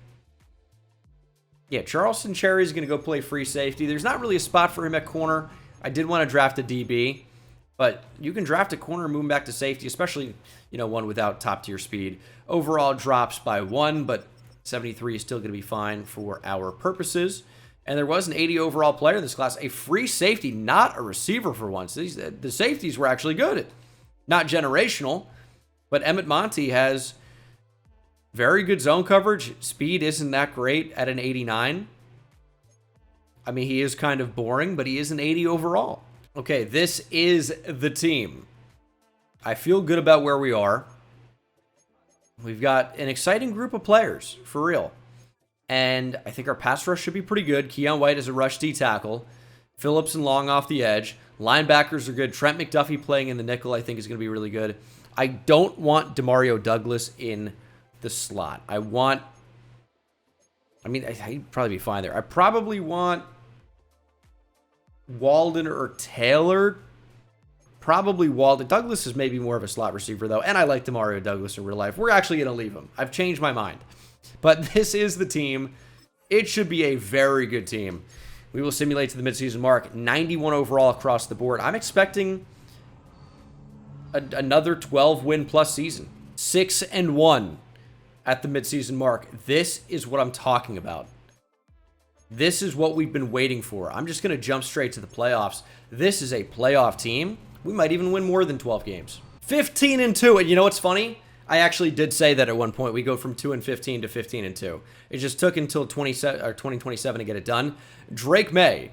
Yeah, Charleston Cherry is going to go play free safety. There's not really a spot for him at corner. I did want to draft a DB. But you can draft a corner and move him back to safety, especially, one without top-tier speed. Overall drops by 1, but 73 is still going to be fine for our purposes. And there was an 80 overall player in this class, a free safety, not a receiver for once. The safeties were actually good. Not generational, but Emmett Monty has very good zone coverage. Speed isn't that great at an 89. I mean, he is kind of boring, but he is an 80 overall. Okay, this is the team. I feel good about where we are. We've got an exciting group of players, for real. And I think our pass rush should be pretty good. Keon White is a rush D tackle. Phillips and Long off the edge. Linebackers are good. Trent McDuffie playing in the nickel, I think, is going to be really good. I don't want Demario Douglas in the slot. He'd probably be fine there. I probably want Walden or Taylor. Probably Walden. Douglas is maybe more of a slot receiver, though. And I like Demario Douglas in real life. We're actually going to leave him. I've changed my mind. But this is the team. It should be a very good team. We will simulate to the midseason mark. 91 overall across the board. I'm expecting another 12-win plus season. 6-1 at the midseason mark. This is what I'm talking about. This is what we've been waiting for. I'm just going to jump straight to the playoffs. This is a playoff team. We might even win more than 12 games. 15-2. And you know what's funny? I actually did say that at one point. We go from 2-15 to 15-2. It just took until 2027 to get it done. Drake May,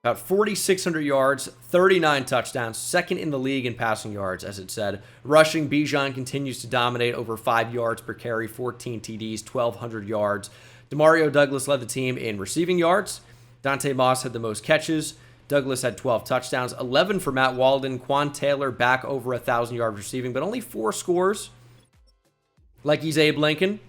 about 4,600 yards, 39 touchdowns, second in the league in passing yards, as it said. Rushing, Bijan continues to dominate, over 5 yards per carry, 14 TDs, 1,200 yards. Demario Douglas led the team in receiving yards. Dante Moss had the most catches. Douglas had 12 touchdowns, 11 for Matt Walden. Quan Taylor back over 1,000 yards receiving, but only 4 scores. Like he's Abe Lincoln.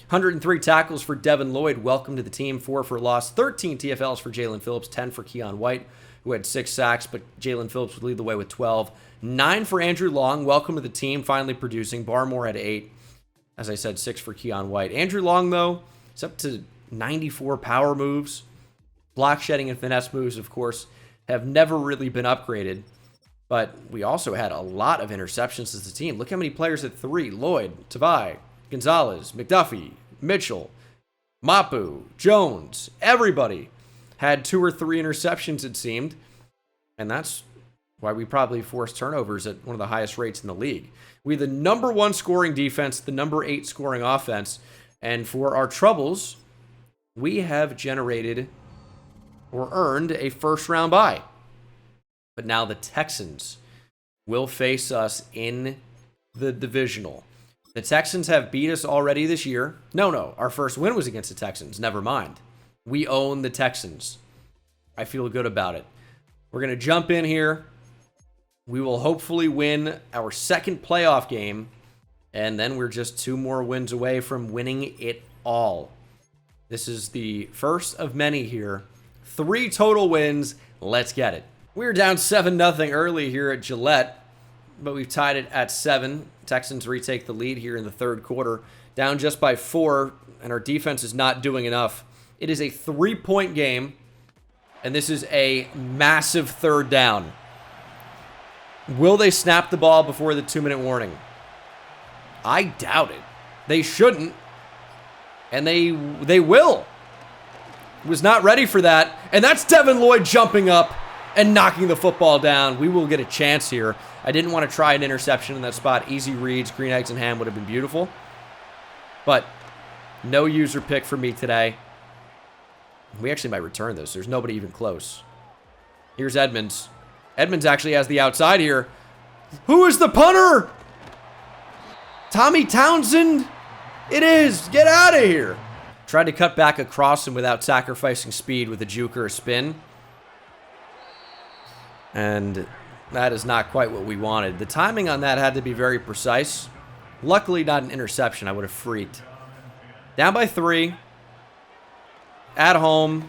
103 tackles for Devin Lloyd. Welcome to the team. 4 for loss. 13 TFLs for Jalen Phillips. 10 for Keon White, who had 6 sacks, but Jalen Phillips would lead the way with 12. 9 for Andrew Long. Welcome to the team. Finally producing. Barmore had 8. As I said, 6 for Keon White. Andrew Long, though, is up to 94 power moves. Block shedding and finesse moves, of course, have never really been upgraded. But we also had a lot of interceptions as a team. Look how many players at 3. Lloyd, Tavai, Gonzalez, McDuffie, Mitchell, Mapu, Jones. Everybody had 2 or 3 interceptions, it seemed. And that's why we probably forced turnovers at one of the highest rates in the league. We had the number 1 scoring defense, the number 8 scoring offense. And for our troubles, we have generated or earned a first-round bye. But now the Texans will face us in the divisional. The Texans have beat us already this year. No, our first win was against the Texans. Never mind. We own the Texans. I feel good about it. We're going to jump in here. We will hopefully win our second playoff game, and then we're just 2 more wins away from winning it all. This is the first of many here. 3 total wins. Let's get it. We were down 7-0 early here at Gillette, but we've tied it at 7. Texans retake the lead here in the third quarter, down just by 4, and our defense is not doing enough. It is a 3-point game, and this is a massive third down. Will they snap the ball before the 2-minute warning? I doubt it. They shouldn't, and they will. Was not ready for that, and that's Devin Lloyd jumping up and knocking the football down. We will get a chance here. I didn't want to try an interception in that spot. Easy reads, green eggs and ham would have been beautiful. But no user pick for me today. We actually might return this. There's nobody even close. Here's Edmonds. Edmonds actually has the outside here. Who is the punter? Tommy Townsend? It is. Get out of here. Tried to cut back across him without sacrificing speed with a juke or a spin. And that is not quite what we wanted. The timing on that had to be very precise. Luckily, not an interception. I would have freaked. Down by 3. At home.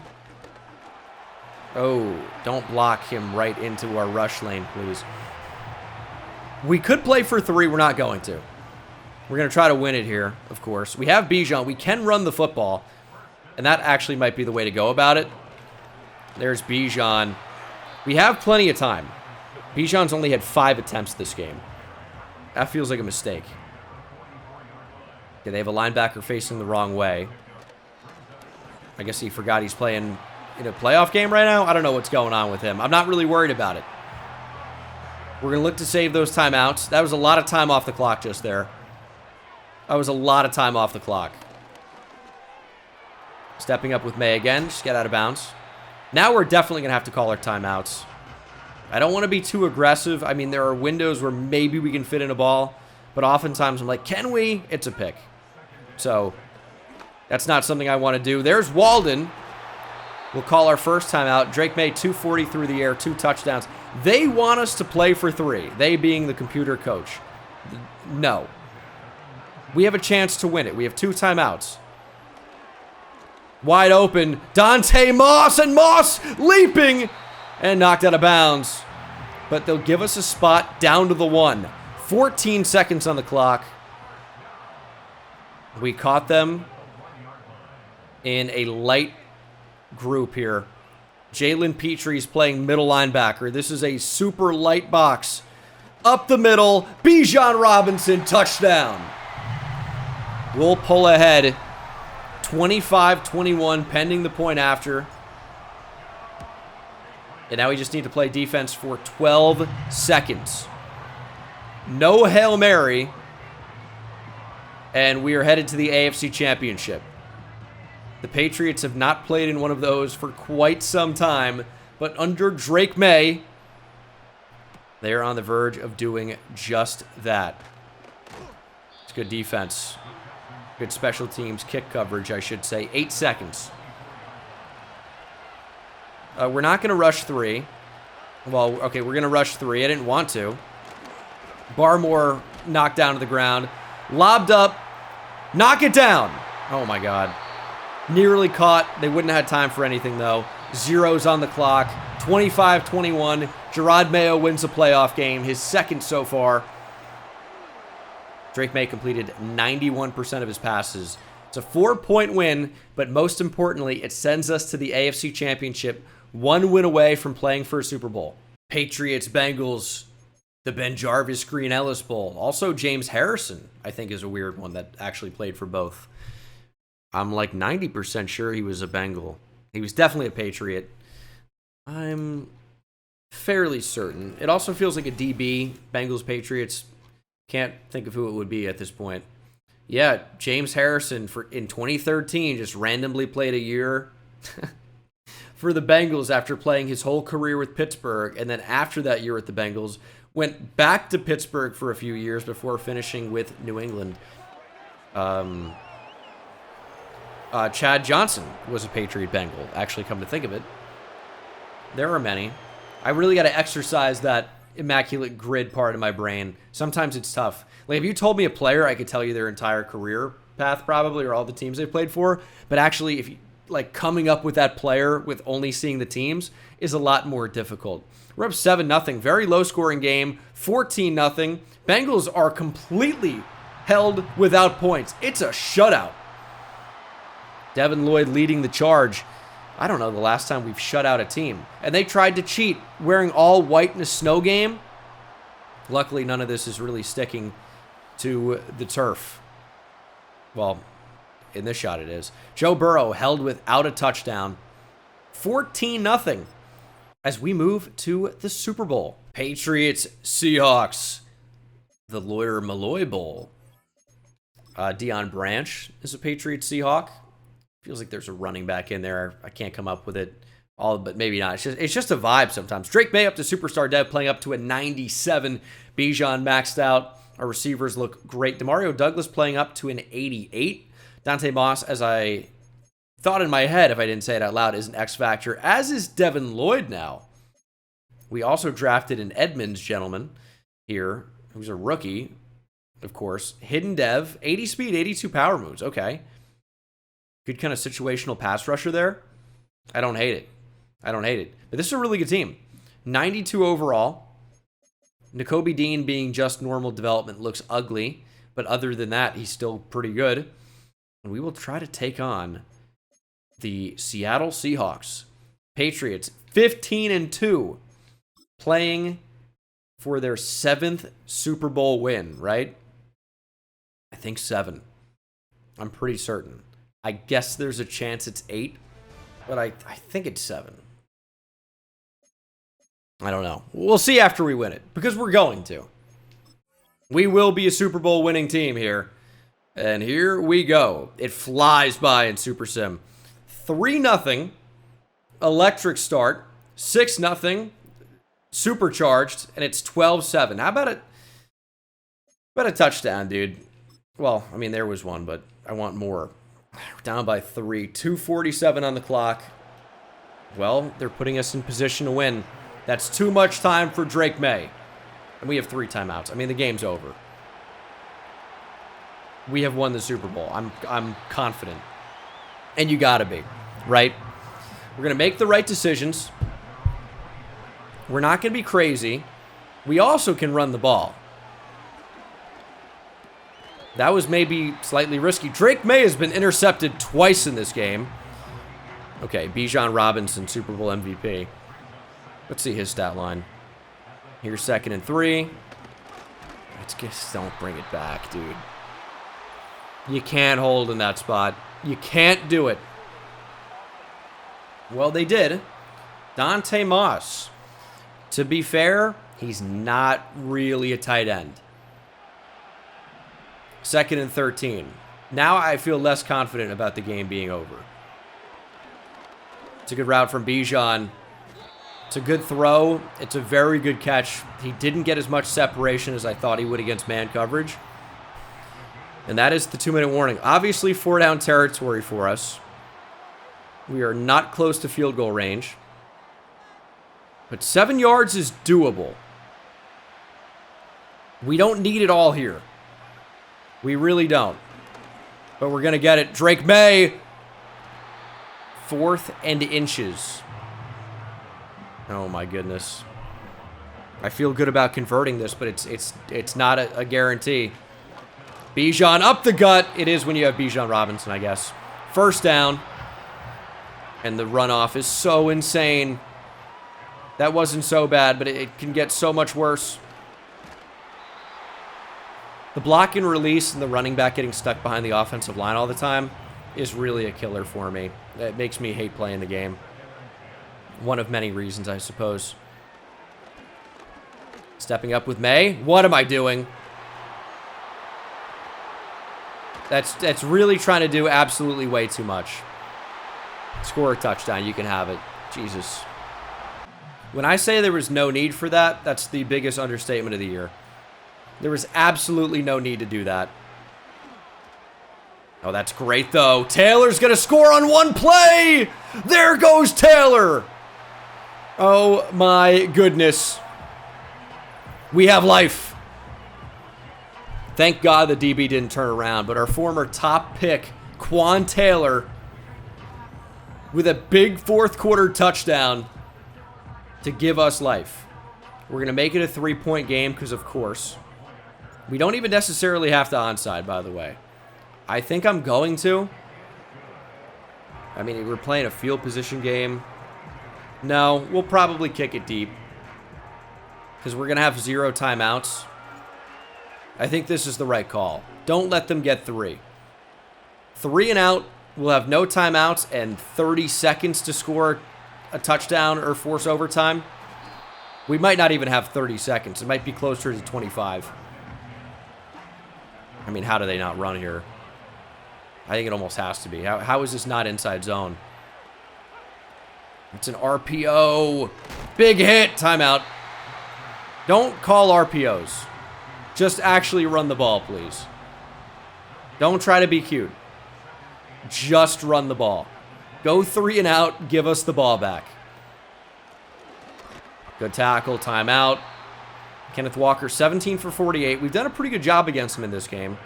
Oh, don't block him right into our rush lane, please. We could play for 3. We're not going to. We're going to try to win it here, of course. We have Bijan. We can run the football. And that actually might be the way to go about it. There's Bijan. We have plenty of time. Bijan's only had 5 attempts this game. That feels like a mistake. Okay, they have a linebacker facing the wrong way. I guess he forgot he's playing in a playoff game right now. I don't know what's going on with him. I'm not really worried about it. We're going to look to save those timeouts. That was a lot of time off the clock just there. That was a lot of time off the clock. Stepping up with May again. Just get out of bounds. Now we're definitely going to have to call our timeouts. I don't want to be too aggressive. I mean, there are windows where maybe we can fit in a ball. But oftentimes I'm like, can we? It's a pick. So that's not something I want to do. There's Walden. We'll call our first timeout. Drake May, 240 through the air, 2 touchdowns. They want us to play for 3. They being the computer coach. No. We have a chance to win it. We have 2 timeouts. Wide open. Dante Moss, and Moss leaping and knocked out of bounds. But they'll give us a spot down to the 1. 14 seconds on the clock. We caught them in a light group here. Jalen Petrie's playing middle linebacker. This is a super light box. Up the middle. Bijan Robinson, touchdown. We'll pull ahead. 25-21 pending the point after. And now we just need to play defense for 12 seconds. No Hail Mary. and we are headed to the AFC Championship. The Patriots have not played in one of those for quite some time, but under Drake May, they are on the verge of doing just that. It's good defense. Good special teams, kick coverage, I should say. 8 seconds. We're not going to rush 3. Well, okay, we're going to rush 3. I didn't want to. Barmore knocked down to the ground. Lobbed up. Knock it down. Oh, my God. Nearly caught. They wouldn't have had time for anything, though. Zeros on the clock. 25-21. Gerard Mayo wins the playoff game. His second so far. Drake May completed 91% of his passes. It's a 4-point win, but most importantly, it sends us to the AFC Championship, 1 win away from playing for a Super Bowl. Patriots, Bengals, the Ben Jarvis Green Ellis Bowl. Also, James Harrison, I think, is a weird one that actually played for both. I'm like 90% sure he was a Bengal. He was definitely a Patriot. I'm fairly certain. It also feels like a DB, Bengals, Patriots. Can't think of who it would be at this point. Yeah, James Harrison in 2013 just randomly played a year for the Bengals after playing his whole career with Pittsburgh. And then after that year at the Bengals, went back to Pittsburgh for a few years before finishing with New England. Chad Johnson was a Patriot Bengal, actually, come to think of it. There are many. I really got to exercise that immaculate grid part of my brain. Sometimes it's tough. Like, if you told me a player, I could tell you their entire career path probably, or all the teams they played for. But actually, if you like coming up with that player with only seeing the teams is a lot more difficult. We're up 7-0, very low scoring game, 14-0. Bengals are completely held without points. It's a shutout. Devin Lloyd leading the charge. I don't know the last time we've shut out a team. And they tried to cheat, wearing all white in a snow game. Luckily, none of this is really sticking to the turf. Well, in this shot it is. Joe Burrow held without a touchdown. 14-0 as we move to the Super Bowl. Patriots, Seahawks. The Lawyer Malloy Bowl. Deion Branch is a Patriots Seahawk. Feels like there's a running back in there. I can't come up with it all, but maybe not. It's just a vibe sometimes. Drake May up to Superstar Dev, playing up to a 97. Bijan maxed out. Our receivers look great. Demario Douglas playing up to an 88. Dante Moss, as I thought in my head, if I didn't say it out loud, is an X Factor, as is Devin Lloyd now. We also drafted an Edmonds gentleman here, who's a rookie, of course. Hidden Dev, 80 speed, 82 power moves. Okay. Good kind of situational pass rusher there. I don't hate it. But this is a really good team. 92 overall. Nakobe Dean being just normal development looks ugly. But other than that, he's still pretty good. And we will try to take on the Seattle Seahawks. Patriots, 15-2. Playing for their 7th Super Bowl win, right? I think 7. I'm pretty certain. I guess there's a chance it's 8, but I think it's 7. I don't know. We'll see after we win it, because we're going to. We will be a Super Bowl winning team here. And here we go. It flies by in Super Sim. 3-0. Electric start. 6-0. Supercharged. And it's 12-7. How about a touchdown, dude? Well, I mean, there was one, but I want more. We're down by 3. 2:47 on the clock. Well, they're putting us in position to win. That's too much time for Drake May. And we have 3 timeouts. I mean, the game's over. We have won the Super Bowl. I'm confident. And you gotta be, right? We're gonna make the right decisions. We're not gonna be crazy. We also can run the ball. That was maybe slightly risky. Drake May has been intercepted twice in this game. Okay, Bijan Robinson, Super Bowl MVP. Let's see his stat line. Here's 2nd and 3. Just don't bring it back, dude. You can't hold in that spot. You can't do it. Well, they did. Dante Moss. To be fair, he's not really a tight end. 2nd and 13. Now I feel less confident about the game being over. It's a good route from Bijan. It's a good throw. It's a very good catch. He didn't get as much separation as I thought he would against man coverage. And that is the 2-minute warning. Obviously, 4-down territory for us. We are not close to field goal range. But 7 yards is doable. We don't need it all here. We really don't. But we're going to get it. Drake May. 4th and inches. Oh my goodness. I feel good about converting this, but it's not a guarantee. Bijan up the gut. It is when you have Bijan Robinson, I guess. 1st down. And the runoff is so insane. That wasn't so bad, but it can get so much worse. The block and release and the running back getting stuck behind the offensive line all the time is really a killer for me. It makes me hate playing the game. One of many reasons, I suppose. Stepping up with May. What am I doing? That's really trying to do absolutely way too much. Score a touchdown. You can have it. Jesus. When I say there was no need for that, that's the biggest understatement of the year. There was absolutely no need to do that. Oh, that's great, though. Taylor's going to score on one play. There goes Taylor. Oh, my goodness. We have life. Thank God the DB didn't turn around, but our former top pick, Quan Taylor, with a big 4th quarter touchdown to give us life. We're going to make it a 3-point game because, of course, we don't even necessarily have to onside, by the way. I think I'm going to. I mean, we're playing a field position game. No, we'll probably kick it deep because we're going to have 0 timeouts. I think this is the right call. Don't let them get 3. 3 and out. We'll have no timeouts and 30 seconds to score a touchdown or force overtime. We might not even have 30 seconds. It might be closer to 25. I mean, how do they not run here? I think it almost has to be. How is this not inside zone? It's an RPO. Big hit. Timeout. Don't call RPOs. Just actually run the ball, please. Don't try to be cute. Just run the ball. Go 3 and out. Give us the ball back. Good tackle. Timeout. Kenneth Walker, 17 for 48. We've done a pretty good job against him in this game.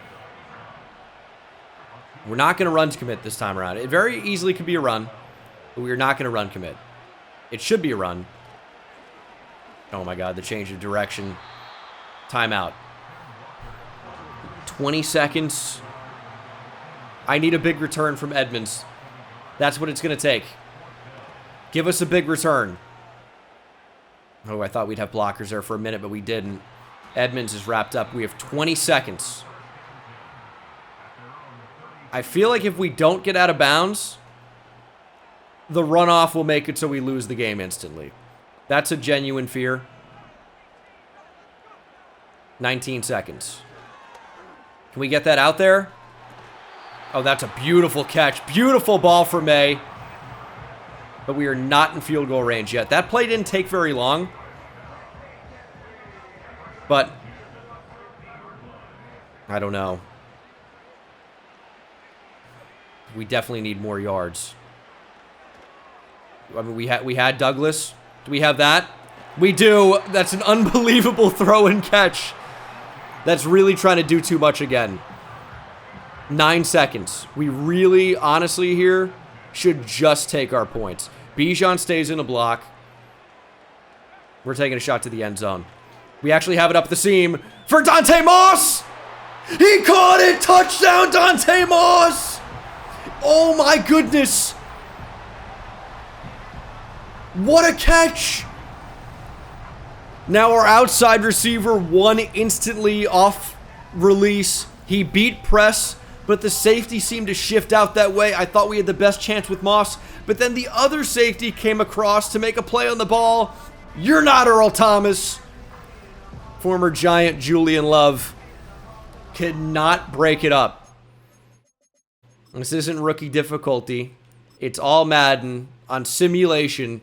We're not going to run to commit this time around. It very easily could be a run, but we're not going to run commit. It should be a run. Oh my God, the change of direction. Timeout. 20 seconds. I need a big return from Edmonds. That's what it's going to take. Give us a big return. Oh, I thought we'd have blockers there for a minute, but we didn't. Edmonds is wrapped up. We have 20 seconds. I feel like if we don't get out of bounds, the runoff will make it so we lose the game instantly. That's a genuine fear. 19 seconds. Can we get that out there? Oh, that's a beautiful catch. Beautiful ball for May. But we are not in field goal range yet. That play didn't take very long. But I don't know. We definitely need more yards. I mean, we had Douglas. Do we have that? We do. That's an unbelievable throw and catch. That's really trying to do too much again. 9 seconds. We really, honestly here, should just take our points. Bijan stays in a block. We're taking a shot to the end zone. We actually have it up the seam for Dante Moss. He caught it. Touchdown, Dante Moss. Oh my goodness. What a catch. Now our outside receiver won instantly off release. He beat press, but the safety seemed to shift out that way. I thought we had the best chance with Moss, but then the other safety came across to make a play on the ball. You're not Earl Thomas. Former Giant Julian Love. Could not break it up. This isn't rookie difficulty. It's all Madden on simulation.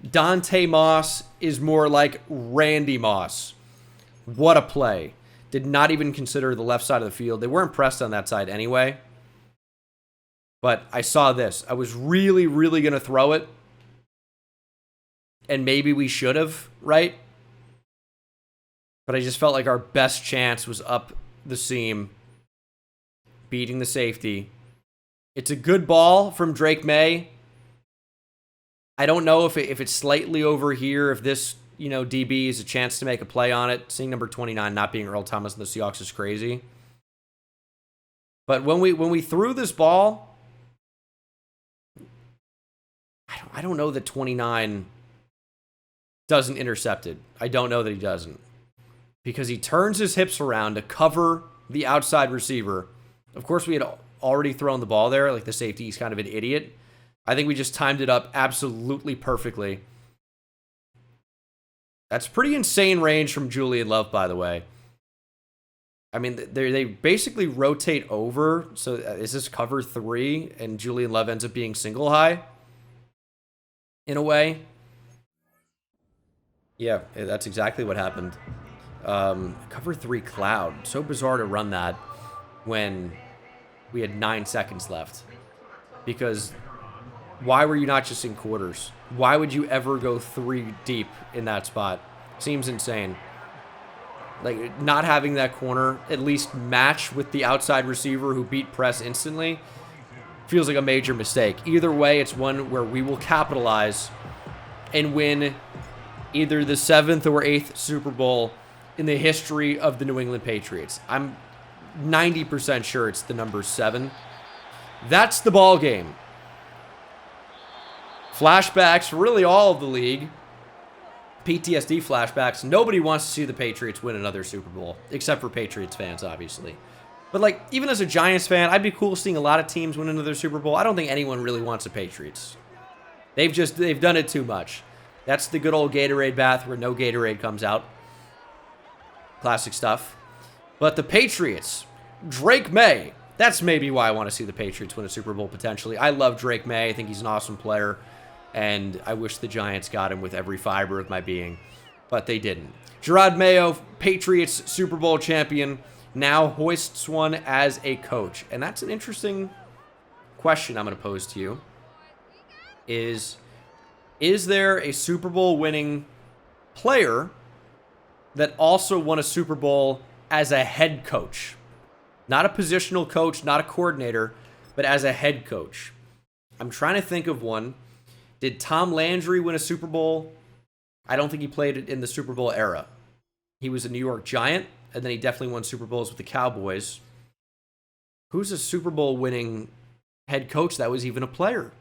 Dante Moss is more like Randy Moss. What a play. Did not even consider the left side of the field. They weren't pressed on that side anyway. But I saw this. I was really, really going to throw it. And maybe we should have, right? But I just felt like our best chance was up the seam, beating the safety. It's a good ball from Drake May. I don't know if it's slightly over here, if this, DB is a chance to make a play on it. Seeing number 29 not being Earl Thomas and the Seahawks is crazy. But when we threw this ball, I don't know that 29 doesn't intercept it. I don't know that he doesn't. Because he turns his hips around to cover the outside receiver. Of course, we had already thrown the ball there. Like, the safety, he's kind of an idiot. I think we just timed it up absolutely perfectly. That's pretty insane range from Julian Love, by the way. I mean, they basically rotate over. So is this cover 3 and Julian Love ends up being single high? In a way. Yeah, that's exactly what happened. Cover 3 cloud. So bizarre to run that when we had 9 seconds left. Because why were you not just in quarters? Why would you ever go 3 deep in that spot? Seems insane. Like, not having that corner at least match with the outside receiver who beat press instantly feels like a major mistake. Either way, it's one where we will capitalize and win either the 7th or 8th Super Bowl in the history of the New England Patriots. I'm 90% sure it's the number 7. That's the ball game. Flashbacks for really all of the league. PTSD flashbacks. Nobody wants to see the Patriots win another Super Bowl, except for Patriots fans, obviously. But, like, even as a Giants fan, I'd be cool seeing a lot of teams win another Super Bowl. I don't think anyone really wants the Patriots. They've done it too much. That's the good old Gatorade bath where no Gatorade comes out. Classic stuff. But the Patriots, Drake May, that's maybe why I want to see the Patriots win a Super Bowl potentially. I love Drake May. I think he's an awesome player. And I wish the Giants got him with every fiber of my being. But they didn't. Gerard Mayo, Patriots Super Bowl champion, now hoists one as a coach. And that's an interesting question I'm going to pose to you. Is there a Super Bowl winning player that also won a Super Bowl as a head coach? Not a positional coach, not a coordinator, but as a head coach. I'm trying to think of one. Did Tom Landry win a Super Bowl? I don't think he played in the Super Bowl era. He was a New York Giant, and then he definitely won Super Bowls with the Cowboys. Who's a Super Bowl winning head coach that was even a player?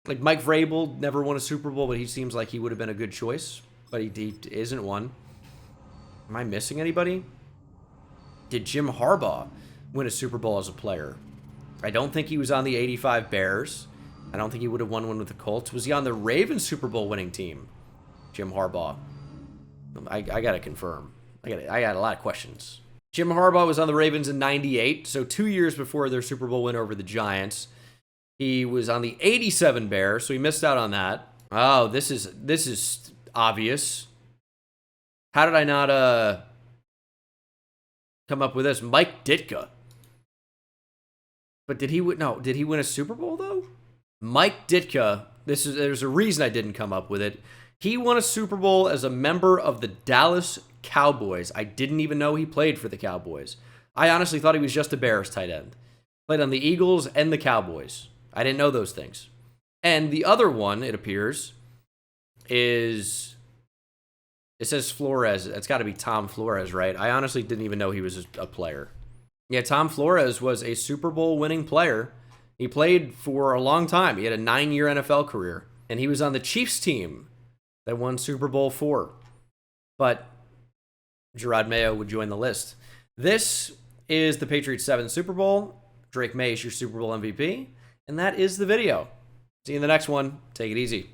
Like, Mike Vrabel never won a Super Bowl, but he seems like he would have been a good choice. But he isn't one. Am I missing anybody? Did Jim Harbaugh win a Super Bowl as a player? I don't think he was on the 85 Bears. I don't think he would have won one with the Colts. Was he on the Ravens Super Bowl winning team? Jim Harbaugh. I got to confirm. I got a lot of questions. Jim Harbaugh was on the Ravens in 98, so 2 years before their Super Bowl win over the Giants. He was on the 87 Bears, so he missed out on that. Oh, this is obvious. How did I not come up with this? Mike Ditka. But did he win a Super Bowl though? Mike Ditka, there's a reason I didn't come up with it. He won a Super Bowl as a member of the Dallas Cowboys. I didn't even know he played for the Cowboys. I honestly thought he was just a Bears tight end. Played on the Eagles and the Cowboys. I didn't know those things. And the other one, it appears, it says Flores. It's got to be Tom Flores, right? I honestly didn't even know he was a player. Yeah, Tom Flores was a Super Bowl winning player. He played for a long time. He had a 9-year NFL career. And he was on the Chiefs team that won Super Bowl 4. But Gerard Mayo would join the list. This is the Patriots' 7th Super Bowl. Drake May is your Super Bowl MVP. And that is the video. See you in the next one. Take it easy.